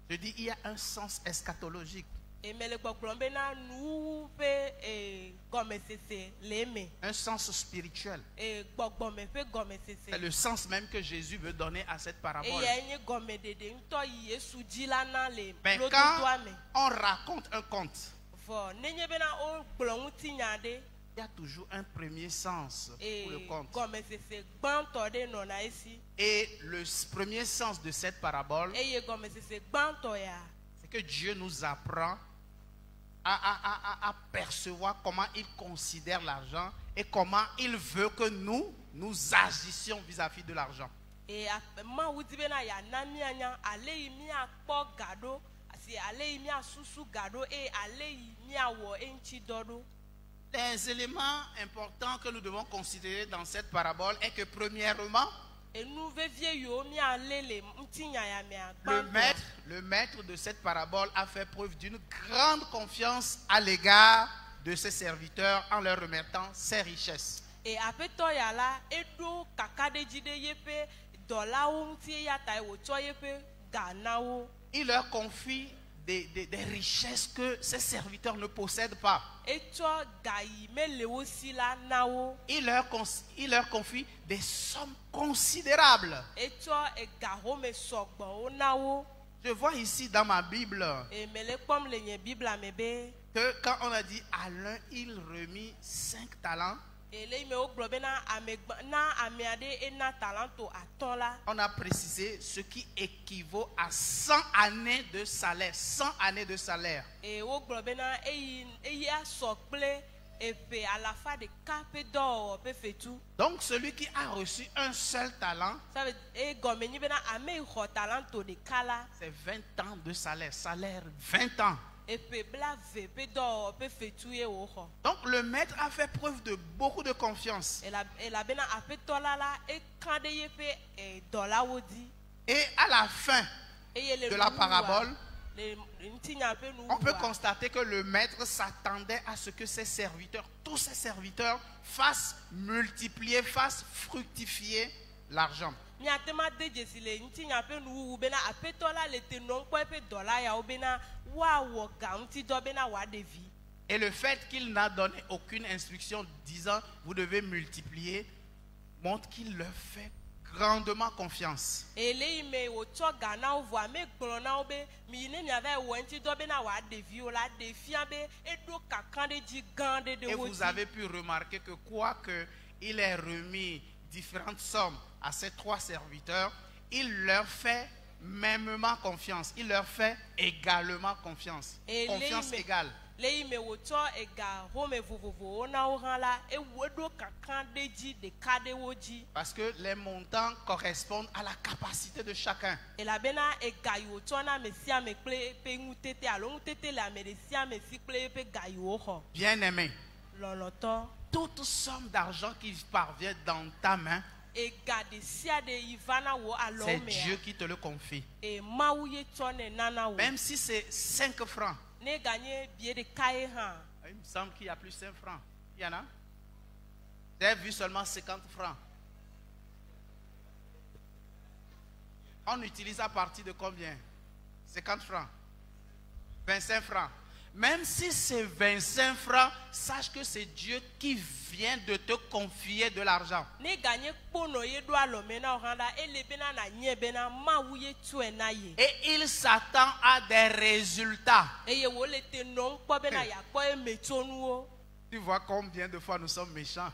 je dis, il y a un sens eschatologique, Mele gbɔgblɔm bena nuwuwu ƒe gɔmesese le eme. un sens spirituel. Gbɔgbɔme ƒe gɔmesese. C'est le sens même que Jésus veut donner à cette parabole. Eya nye gɔmeɖeɖe ŋutɔ yi Yesu dzi la na le Mais lododoa quand me. on raconte un conte, Vɔ nenye bena wogblɔ ŋutinya ɖe. il y a toujours un premier sens pour le conte. Gɔmesese gbãtɔ ɖe nɔna esi. Et le premier sens de cette parabole, Eye gɔmesese gbãtɔ ya. c'est que Dieu nous apprend à percevoir comment il considère l'argent et comment il veut que nous agissions vis-à-vis de l'argent. Mawu di bena yana mianya ale yi miakpɔ ga ɖo asi ale yi miasusu ga ɖo eye ale yi miawɔ eŋuti dɔ ɖo. Les éléments importants que nous devons considérer dans cette parabole est que premièrement, Enu vevie yiwo mialé le ŋutinya ya mea gbãtɔa. le maître de cette parabole a fait preuve d'une grande confiance à l'égard de ses serviteurs en leur remettant ses richesses. Aƒetɔ ya la eɖo kaka ɖe dzi ɖe yeƒe dɔlawo ŋuti eya ta wòtsɔ yeƒe ga na wo. Il leur confie des richesses que ses serviteurs ne possèdent pas. Etsɔ ga yi mele wo si la na wo. Il leur confie des sommes considérables. Etsɔ ega home sɔgbɔwo na wo. Je vois ici dans ma Bible Mele kpɔm le nye Biblia me be. que quand on a dit à l'un il remit 5 talents, On a précisé ce qui équivaut à 100 années de salaire. 100 années de salaire. Donc celui qui a reçu un seul talent, c'est 20 ans de salaire. Salaire 20 ans. Donc le maître a fait preuve de beaucoup de confiance. Et à la fin de la parabole, on peut constater que le maître s'attendait à ce que ses serviteurs, tous ses serviteurs, fassent multiplier, fassent fructifier l'argent. Et le fait qu'il n'a donné aucune instruction disant vous devez multiplier montre qu'il leur fait grandement confiance. Et vous avez pu remarquer que quoique il ait remis différentes sommes à ses 3 serviteurs, il leur fait mêmement confiance. Il leur fait également confiance. Confiance égale. Parce que les montants correspondent à la capacité de chacun. Bien aimé, toute somme d'argent qui parvient dans ta main, c'est Dieu qui te le confie. Même si c'est 5 francs. Il me semble qu'il y a plus 5 francs. Il y en a? J'ai vu seulement 50 francs. On utilise à partir de combien? 50 francs. 25 francs. Même si c'est 25 francs, sache que c'est Dieu qui vient de te confier de l'argent. Et il s'attend à des résultats. Tu vois combien de fois nous sommes méchants.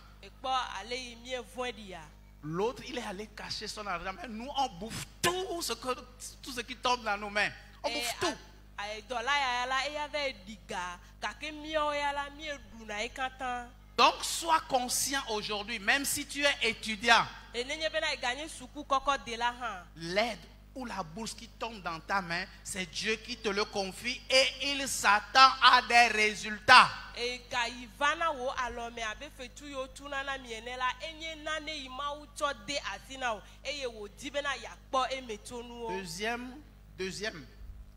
L'autre, il est allé cacher son argent. Mais nous, on bouffe tout ce qui tombe dans nos mains. On bouffe tout. Donc sois conscient aujourd'hui, même si tu es étudiant, l'aide ou la bourse qui tombe dans ta main, c'est Dieu qui te le confie et il s'attend à des résultats.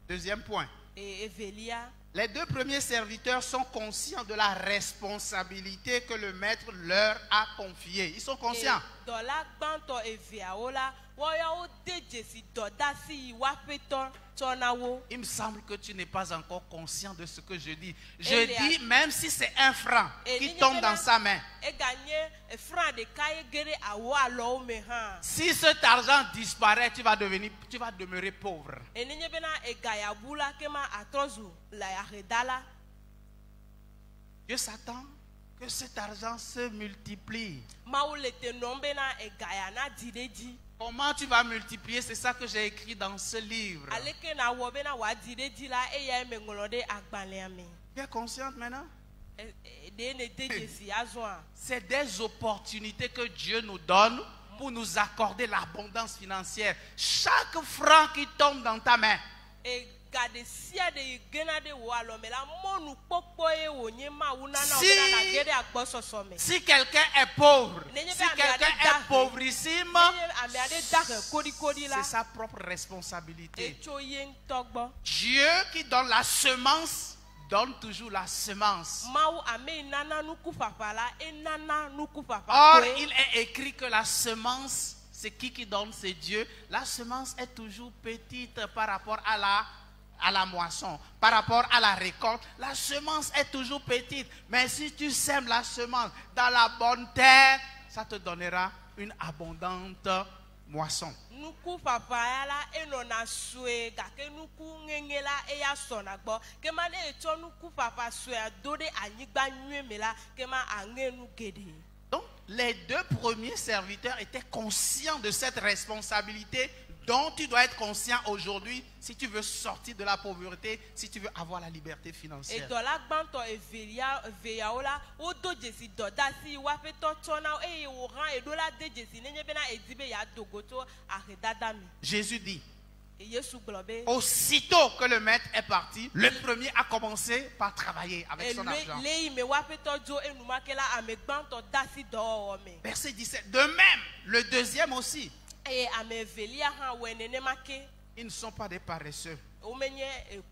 Deuxième point. Les 2 premiers serviteurs sont conscients de la responsabilité que le maître leur a confiée. Ils sont conscients. Il me semble que tu n'es pas encore conscient de ce que je dis. Je dis même si c'est 1 franc qui tombe dans sa main. Si cet argent disparaît, tu vas demeurer pauvre. Dieu s'attend que cet argent se multiplie. Comment tu vas multiplier? C'est ça que j'ai écrit dans ce livre. Tu es consciente maintenant? C'est des opportunités que Dieu nous donne pour nous accorder l'abondance financière. Chaque franc qui tombe dans ta main, si quelqu'un est pauvre, si quelqu'un est pauvrissime, c'est sa propre responsabilité. Dieu qui donne la semence donne toujours la semence. Or, il est écrit que la semence, c'est qui donne? C'est Dieu. La semence est toujours petite par rapport à la moisson, par rapport à la récolte. La semence est toujours petite. Mais si tu sèmes la semence dans la bonne terre, ça te donnera une abondante moisson. Donc, les 2 premiers serviteurs étaient conscients de cette responsabilité dont tu dois être conscient aujourd'hui si tu veux sortir de la pauvreté, si tu veux avoir la liberté Et financière. dans la banto et veya ola o do jesi doda si wa pe to tona e o ran e do la de jesi ne bena e dibe ya dogoto aredada mi. Jésus dit, Et Yesu globe. aussitôt que le maître est parti, le premier a commencé par travailler avec Et son argent. le me wa pe to jo e numa ke la ame banto da si do o me. Verset 17. De même, le deuxième aussi. Et ame velia han wenene make Ils ne sont pas des paresseux. o menye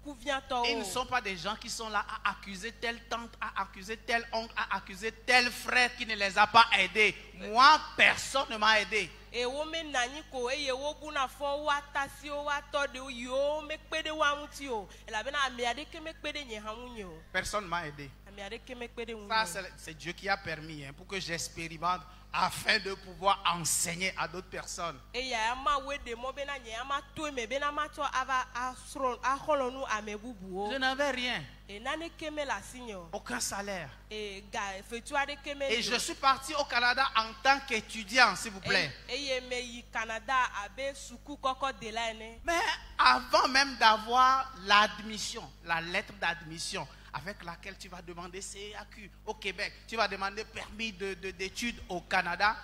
kuvianto. Ils ne sont pas des gens qui sont là à accuser telle tante, à accuser tel oncle, à accuser tel frère qui ne les a pas aidés. Moi, personne ne m'a aidé. E wo me nani ko e ye wo buna fo wa tasi o wa to de yo me pede wa muti o. E la bena ame ade ke me pede nye han munye o. Personne ne m'a aidé. Ame ade ke me pede Ça, munye. c'est Dieu qui a permis pour que j'expérimente afin de pouvoir enseigner à d'autres personnes. E ya ma we de mo bena nye ama to me bena ma to ava asro aholonu ame bubu o. Je n'avais rien, E nane ke me la sinyo. aucun salaire. E ga fetu ade ke me. Et je suis parti au Canada en tant qu'étudiant, s'il vous plaît. E ye me yi Canada abe suku koko de la ene. Mais avant même d'avoir l'admission, la lettre d'admission, avec laquelle tu vas demander CAQ au Québec, tu vas demander permis d'études au Canada,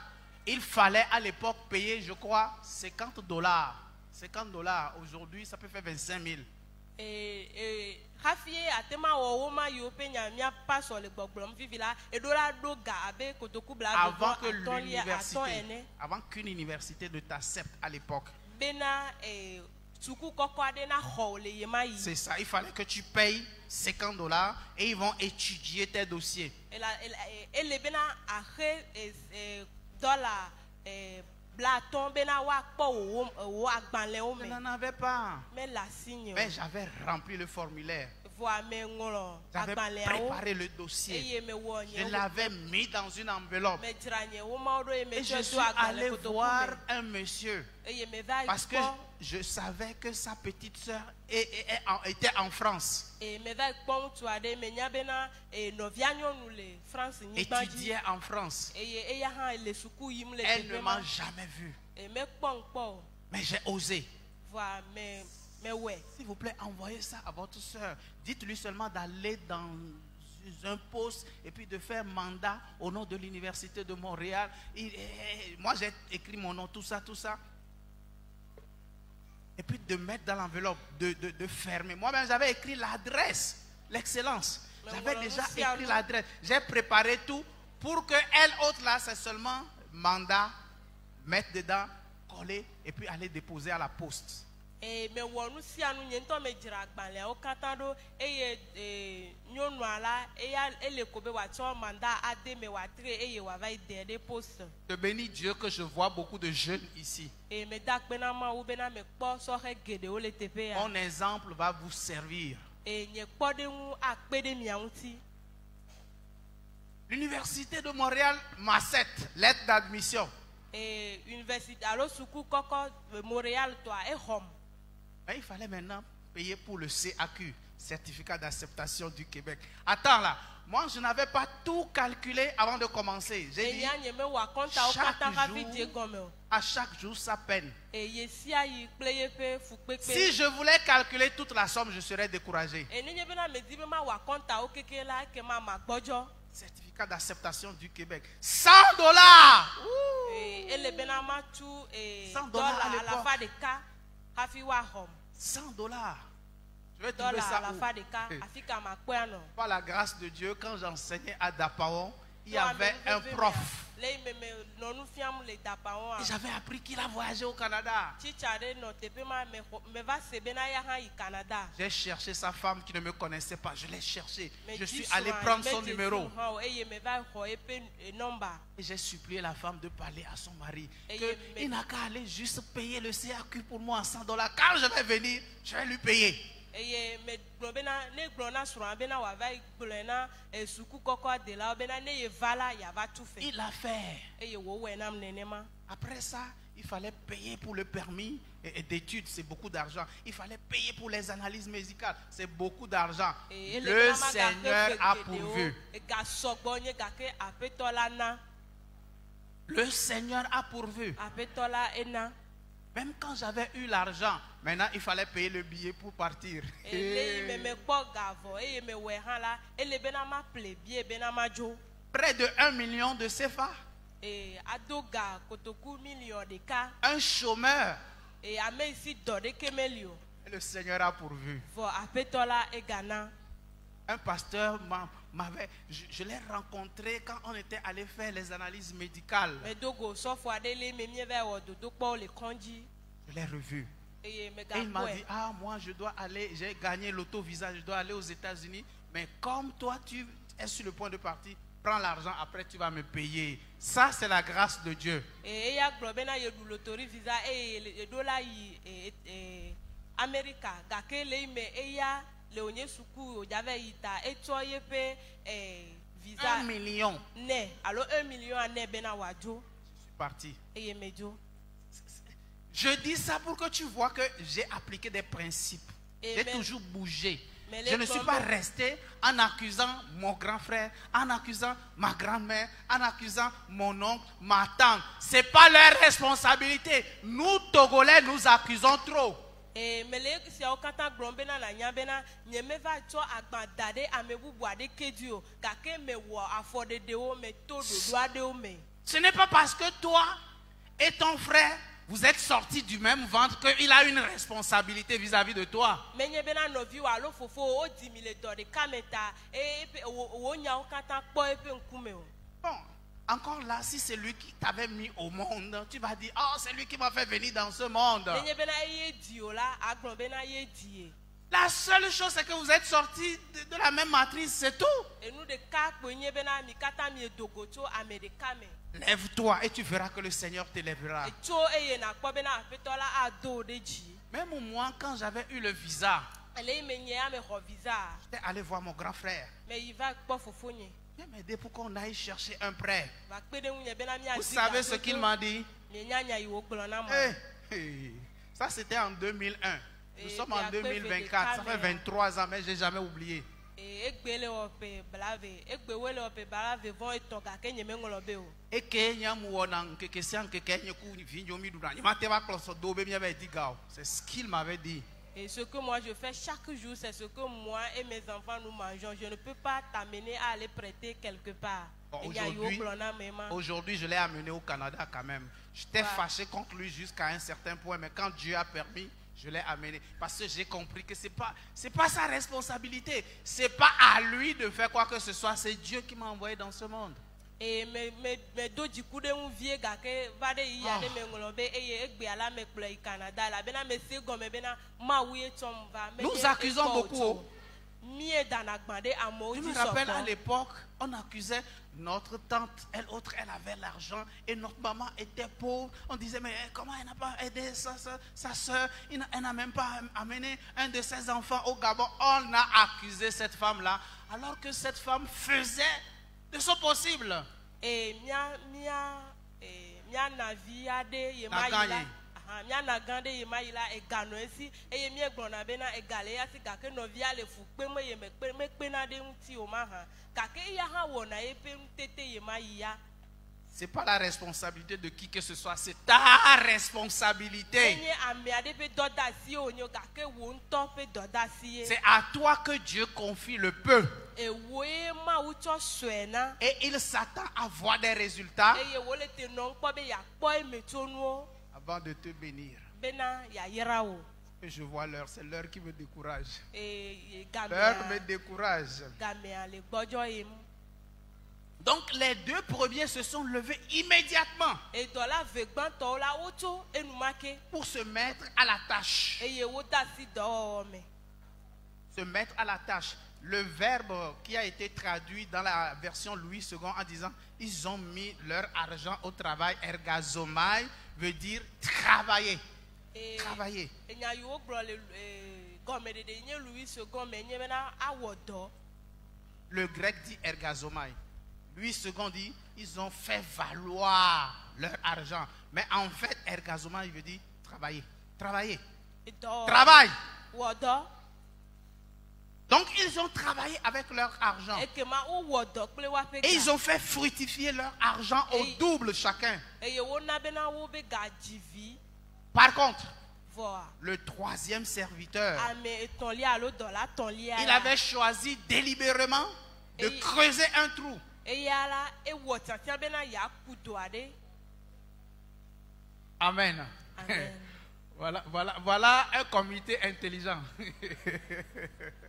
il fallait à l'époque payer, je crois, $50. $50. Aujourd'hui, ça peut faire 25 000. Hafie atema wo ma yo pe nya mia paso le gbogbrom vivi la e do la do ga abe kotoku bla Avant que l'université, avant qu'une université ne t'accepte à l'époque. bena suku koko ade na ho le yema yi. C'est ça, il fallait que tu payes $50 et ils vont étudier tes dossiers. Le bena ahe dollar bla ton bena wa po wo agbanle o Je me. n'en avais pas. Mais la signe. Mais j'avais rempli le formulaire. Voa me ngolo J'avais agbanle o. préparé le dossier. Eye me wo Je nye. l'avais mis dans une enveloppe. Me dranye wo ma do e me Et je do suis agbanle allé kotoku voir me. un monsieur. Eye me va Parce que ko. je savais que sa petite soeur était en France. Et me va kpɔm tu aɖe me nya bena nɔvia nyɔnu le France nyigba dzi Étudiait en France. eye eya hã le suku yim le Elle ne teƒe ma m'a jamais vu. me kpɔm kpɔ o Mais j'ai osé. voa me wɛ S'il vous plaît, envoyez ça à votre soeur. Dites-lui seulement d'aller dans un poste et puis de faire mandat au nom de l'université de Montréal. Moi, j'ai écrit mon nom, tout ça, tout ça. Et puis de mettre dans l'enveloppe, de fermer. Moi-même, j'avais écrit l'adresse, l'excellence. J'avais déjà écrit l'adresse. J'ai préparé tout pour que elle autre là, c'est seulement mandat, mettre dedans, coller et puis aller déposer à la poste. me wɔ nu sia nu nye ŋutɔ me dzra agbalẽawo katã ɖo eye nyɔnua la eya ele ko be wòatsɔ manda ade me wòatre eye wòava yi dɛ ɖe poste Je bénis Dieu que je vois beaucoup de jeunes ici. eye me da akpe na Mawu bena me kpɔ sɔhe geɖewo le teƒe ya Mon exemple va vous servir. eye nye kpɔɖeŋu akpe ɖe mia ŋuti. L'université de Montréal m'accepte lettre d'admission. Université alo suku kɔkɔ Montréal toa exɔm. Mais il fallait maintenant payer pour le CAQ, certificat d'acceptation du Québec. Attends là, moi je n'avais pas tout calculé avant de commencer. J'ai dit, à chaque jour sa peine. Si je voulais calculer toute la somme, je serais découragé. Certificat d'acceptation du Québec. $100. $100 à l'époque. $100. Je vais trouver ça où? Par la grâce de Dieu, quand j'enseignais à Dapaon, il y avait un prof. Et j'avais appris qu'il a voyagé au Canada. J'ai cherché sa femme qui ne me connaissait pas. Je l'ai cherché. Je suis allé prendre son numéro. Et j'ai supplié la femme de parler à son mari. Il n'a qu'à aller juste payer le CAQ pour moi à $100. Quand je vais venir, je vais lui payer. Il l'a fait. Après ça, il fallait payer pour le permis d'études, c'est beaucoup d'argent. Il fallait payer pour les analyses médicales, c'est beaucoup d'argent. Le Seigneur a pourvu. Le Seigneur a pourvu. Aƒetɔ la ena. Même quand j'avais eu l'argent, maintenant il fallait payer le billet pour partir. Ele yi me mekpɔ gavɔ eye mewɔe hã la ele bena ma ple bie bena ma dzo. Près de 1 million de CFA. Ado ga kotoku million ɖeka. Un chômeur. Ame yi si dɔ ɖeke meli o. Et le Seigneur a pourvu. Vɔ aƒetɔ la egana. Un pasteur m'avait, je l'ai rencontré quand on était allé faire les analyses médicales. Medogo sɔfo aɖe le me mie va wɔ dodokpɔ le kɔndzi. Je l'ai revu. Et il m'a dit, ah moi je dois aller, j'ai gagné l'auto-visa, je dois aller aux États-Unis. Mais comme toi tu es sur le point de partir, prends l'argent, après tu vas me payer. Ça c'est la grâce de Dieu. Et ya gblɔ bena yeɖu lotori visa eye yeɖo la yi Amerika gake le yi me eya le wonye suku wòdzava yi ta etsɔ yeƒe visa 1 million. Ne alo 1 million ne bena wòadzo. Je suis parti. Eye medzo. Je dis ça pour que tu vois que j'ai appliqué des principes. J'ai toujours bougé. Je ne suis pas resté en accusant mon grand frère, en accusant ma grand-mère, en accusant mon oncle, ma tante. Ce n'est pas leur responsabilité. Nous, Togolais, nous accusons trop. Mele siawo katã gblɔm bena nanya bena nye meva tsɔ agba da ɖe ame bubu aɖeke dzi o gake mewɔ afɔɖeɖewo me to ɖoɖo aɖewo me. Ce n'est pas parce que toi et ton frère vous êtes sortis du même ventre qu'il a une responsabilité vis-à-vis de toi. Menye bena noviwo alo fofo wo di mi le dɔ ɖeka me ta wo nyawo katã kpɔ eƒe ŋkume o. Bon. Encore là, si c'est lui qui t'avait mis au monde, tu vas dire, oh, c'est lui qui m'a fait venir dans ce monde. La seule chose, c'est que vous êtes sortis de la même matrice, c'est tout. Lève-toi et tu verras que le Seigneur te lèvera. Même moi, quand j'avais eu le visa, j'étais allé voir mon grand frère. Viens m'aider pour qu'on aille chercher un prêt. Vous savez ce qu'il m'a dit? Ça c'était en 2001. Nous sommes en 2024. Ça fait 23 ans, mais je n'ai jamais oublié. Et c'est ce qu'il m'avait dit. Et ce que moi je fais chaque jour, c'est ce que moi et mes enfants nous mangeons. Je ne peux pas t'amener à aller prêter quelque part. Aujourd'hui, je l'ai amené au Canada quand même. J'étais fâché contre lui jusqu'à un certain point, mais quand Dieu a permis, je l'ai amené. Parce que j'ai compris que ce n'est pas sa responsabilité. Ce n'est pas à lui de faire quoi que ce soit. C'est Dieu qui m'a envoyé dans ce monde. Et me do jiku de un vie gake va de iya de me ngolobe eye egbe ala me kple Canada la bena me se gome bena ma wuye tomba. Nous accusons beaucoup. Je me rappelle à l'époque, on accusait notre tante, elle avait l'argent et notre maman était pauvre. On disait, mais comment elle n'a pas aidé sa soeur? Elle n'a même pas amené un de ses enfants au Gabon. On a accusé cette femme-là, alors que cette femme faisait de son possible. Et mia navi ade yemaila mia nagande yemaila e gano esi eye mie gbona bena e gale ya si gake novia le fu pe mo ye me pe na de nti o ma ha gake ya ha wo na e pe tete yemaia. C'est pas la responsabilité de qui que ce soit, c'est ta responsabilité. C'est à toi que Dieu confie le peu. Et il s'attend à voir des résultats avant de te bénir. Et je vois l'heure, c'est l'heure qui me décourage. L'heure me décourage. Donc les deux premiers se sont levés immédiatement pour se mettre à la tâche. Se mettre à la tâche. Le verbe qui a été traduit dans la version Louis II en disant ils ont mis leur argent au travail, ergazomai, veut dire travailler. Travailler. Le grec dit ergazomai. Louis II dit, ils ont fait valoir leur argent. Mais en fait, ergazoma, il veut dire travailler. Travailler. Travail. Donc ils ont travaillé avec leur argent. eke ma wowɔ dɔ kple woaƒe Et ils ga ont fait fructifier leur argent au double chacun. eye wona bena wobe ga dzi vi Par contre, vɔa le troisième serviteur, ame etɔ̃lia alo dɔla tɔ̃lia il avait choisi délibérément de Et- creuser un trou. eya la ewɔ tiatia bena yeaku do aɖe. Amen. Amen. Voilà un comité intelligent.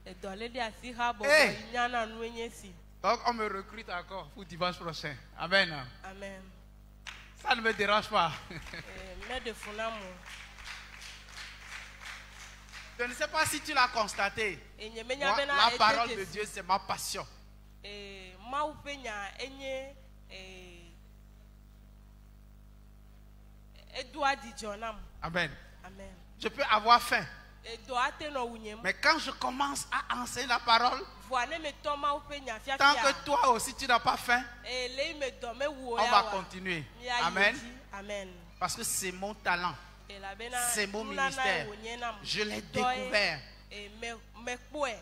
Edɔle ɖe asi xa bɔbɔ Hey. yi nyana nue nye si. Donc on me recrute encore pour dimanche prochain. Amen. Amen. Ça ne me dérange pas. Me de funa mo. Je ne sais pas si tu l'as constaté. Enye Moi, menya bena la parole de ete Dieu, c'est ma passion. Mawu ƒe nya enye edoa dzidzɔ nam. Amen. Amen. Je peux avoir faim. Dɔ ate nɔ wunye mu. Mais quand je commence à enseigner la parole, Vɔa ne me tɔ Mawu ƒe nya tant fiafia. que toi aussi tu n'as pas faim, Le yi me dɔ me wu o on ya va wa. continuer. Mia yi Amen. dzi. Amen. Parce que c'est mon talent. Elabena C'est mon nunana ministère. ye wònye nam. Je l'ai Dɔ ye, découvert. Me kpɔe.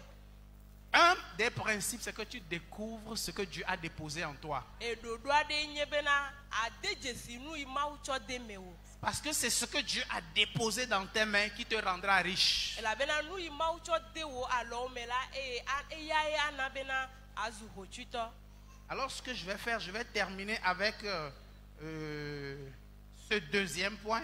Un des principes, c'est que tu découvres ce que Dieu a déposé en toi. Eɖoɖo aɖe nye bena ade dzesi nu yi Mawu tsɔ de me o. Parce que c'est ce que Dieu a déposé dans tes mains qui te rendra riche. Elabena nu yi Mawu tsɔ de wo alɔwo me la eya ye ana bena azu hotsitɔ. Alors ce que je vais faire, je vais terminer avec ce deuxième point.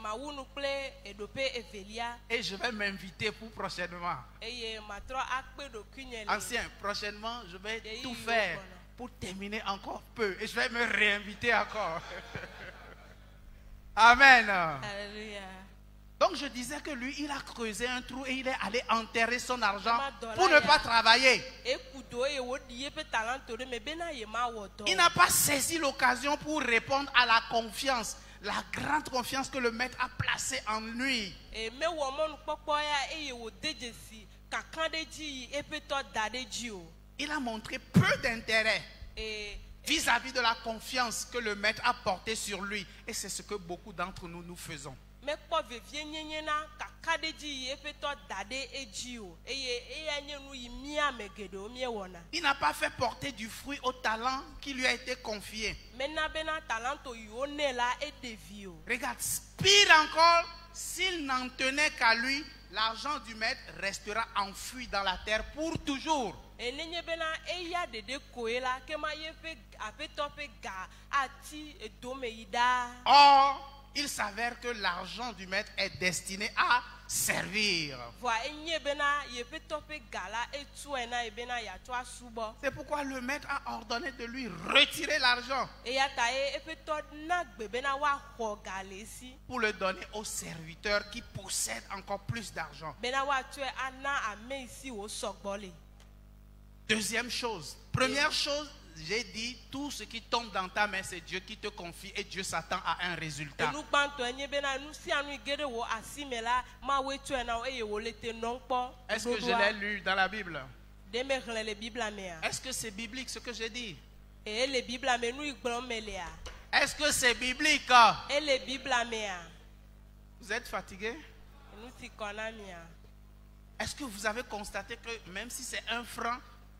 Mawu nu kple eɖoƒe evelia Et je vais m'inviter pour prochainement. eye matrɔ akpe ɖokuinye le. Ancien, prochainement, je vais Et tout il faire voilà. pour terminer encore peu. Et je vais me réinviter encore. Amen. Alléluia. Donc je disais que lui, il a creusé un trou et il est allé enterrer son argent Dollar, pour ne pas ya. travailler. Eku do eye woɖi yeƒe talento ɖe me bena ye ma wɔ dɔ. Il n'a pas saisi l'occasion pour répondre à la confiance, la grande confiance que le maître a placée en lui. Mewɔ mɔnukpɔkpɔ ya eye wòde dzesi kakã ɖe dzi yi eƒe tɔ da ɖe dzi o. Il a montré peu d'intérêt Et vis-à-vis de la confiance que le maître a portée sur lui. Et c'est ce que beaucoup d'entre nous faisons. mekpɔ vevie nyenye na kaka ɖe dzi yi eƒe tɔ da ɖe edzi o eye eya nye nu yi mía ame geɖewo míewɔna. Il n'a pas fait porter du fruit au talent qui lui a été confié. Mena bena talento yi wonɛ la eɖe vi o. Regarde, pire encore, s'il n'en tenait qu'à lui, l'argent du maître restera enfoui dans la terre pour toujours. Nenye bena eya ɖeɖe koe la kema yeƒe aƒetɔ ƒe ga ati edome yi ɖaa. Or, il s'avère que l'argent du maître est destiné à servir. Vɔa enye bena yeƒe tɔ ƒe ga la etɔe na ye bena yeatsɔ asubɔ. C'est pourquoi le maître a ordonné de lui retirer l'argent Eya ta ye eƒe tɔ na gbe bena woaxɔ ga le esi. pour le donner aux serviteurs qui possèdent encore plus d'argent. Bena woatsɔe ana ame yi si wòsɔgbɔ le. Deuxième chose. Première chose, j'ai dit, tout ce qui tombe dans ta main, c'est Dieu qui te confie et Dieu s'attend à un résultat. Enu gbãtɔ nye bena nu sia nu yi ge ɖe wò asi me la Mawoe tsɔe na wo eye wòle te nɔm kpɔ. Est-ce que je l'ai lu dans la Bible? Ɖe me xlẽ le Biblia mea? Est-ce que c'est biblique ce que j'ai dit? Le Biblia me nu yi gblɔm me lea? Est-ce que c'est biblique? Le Biblia mea? Vous êtes fatigué? Nu si kɔ na mia. Est-ce que vous avez constaté que même si c'est 1 franc,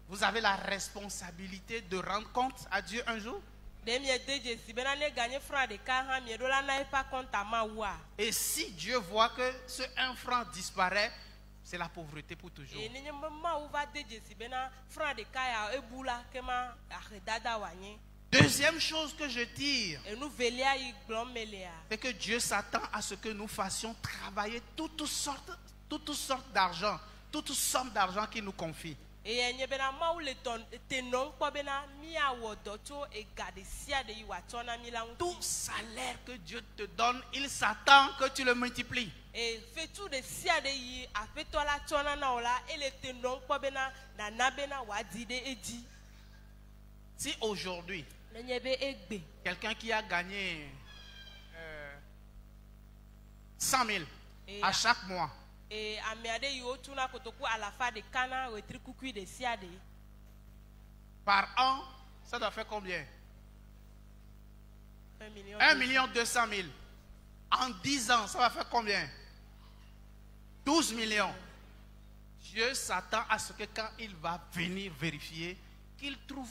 vous avez la responsabilité de rendre compte à Dieu un jour? Ɖe miede dzesi bena ne ganye franc ɖeka hã mieɖo la na eƒe akɔnta Mawua. Et si Dieu voit que ce 1 franc disparaît, c'est la pauvreté pour toujours. Nenye be Mawu va de dzesi bena franc ɖeka ya ebu la kema ahedada wòanye. Deuxième chose que je tire, Enu velia yi gblɔm me lea? c'est que Dieu s'attend à ce que nous fassions travailler toutes sortes d'argent, toutes sortes d'argent qu'il nous confie. Eye nye bena Mawu le te nɔm kpɔ bena míawɔ dɔ tso ega ɖe sia ɖe yi wòatsɔ na mí la Tout ŋuti. salaire que Dieu te donne, il s'attend que tu le multiplies. Fetu ɖe sia ɖe yi aƒetɔ la tsɔna na wò la ele te nɔm kpɔ bena nana bena wòadi ɖe edzi. Si aujourd'hui, Nenye be egbe quelqu'un qui a gagné 100 000 à chaque mois, ame aɖe yi wotuna kotoku alafa ɖeka na wetri kukui ɖe sia ɖe. par an, ça doit faire combien? 1 1 200 000. En 10 ans, ça va faire combien? 12 millions. Dieu s'attend à ce que quand il va venir vérifier, qu'il trouve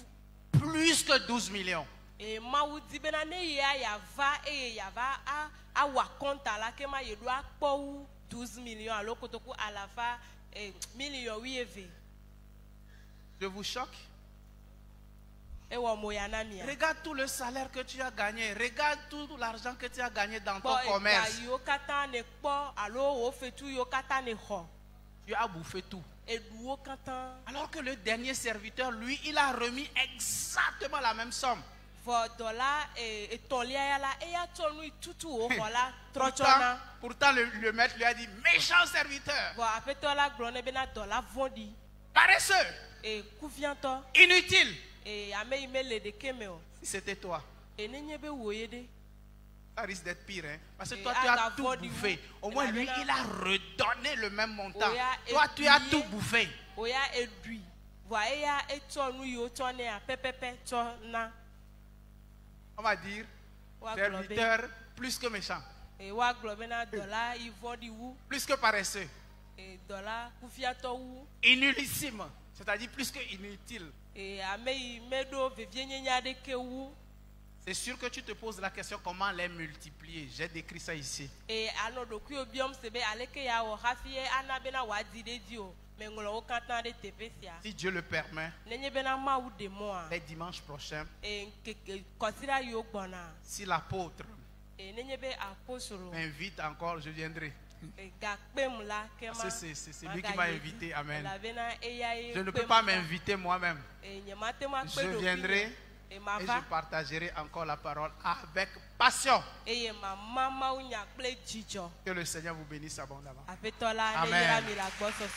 plus que 12 millions. Et mawu di bena ne ya ya va eye ya va a wa compta la ke ma ye do akpo 12 millions alo kotoku à la fin million 8 Je vous choque? e wo moyana mia. Regarde tout le salaire que tu as gagné. Regarde tout l'argent que tu as gagné dans ton Bo commerce. yo kata ne kpo alo wo fetu yo kata ne ho. Tu as bouffé tout. E duo kata Alors que le dernier serviteur, lui, il a remis exactement la même somme. for dollar e tolia ya la e ya tonu tutu o hola trochona. Pourtant le maître lui a dit, méchant serviteur, Bo apetola glone bena dollar vondi paresseux, e kufianto inutile. e ame imele de kemeo. Si c'était toi, E nenye be woyede. ça risque d'être pire. Hein? Parce que Et toi, à tu la as tout voix du bouffé. goût, Au moins, et la lui, veine- il a redonné le même montant. Oya Toi, tu as épillé. tout bouffé. Oya edui. Voya etonu yo tone a pepepe tona. On va dire, Wa serviteur plus que méchant, E wa globe na dollar i vondi wu plus que paresseux, e dollar kufiato wu inutile, c'est-à-dire plus que inutile. e ame medo vevienya de ke wu C'est sûr que tu te poses la question comment les multiplier. J'ai décrit ça ici. e anodo ku obiom sebe aleke ya wo hafie anabena wa di de dio me ngolo o katan de tepesia. Si Dieu le permet, Nenye bena ma wu de moa les dimanches prochains, e considère yo gbona si l'apôtre e nenye be apostolo m'invite encore, je viendrai. e gakpem la kema. Parce que c'est lui qui m'a invité. Amen. La vena eya Je ne peux pas m'inviter moi-même. e nyemate ma Je kpedo viendrai e et mava je partagerai encore la parole avec passion. eye mama ma unya kple dzidzɔ Que le Seigneur vous bénisse abondamment. aƒetɔ la ne Amen. yra mi le agbɔsɔsɔ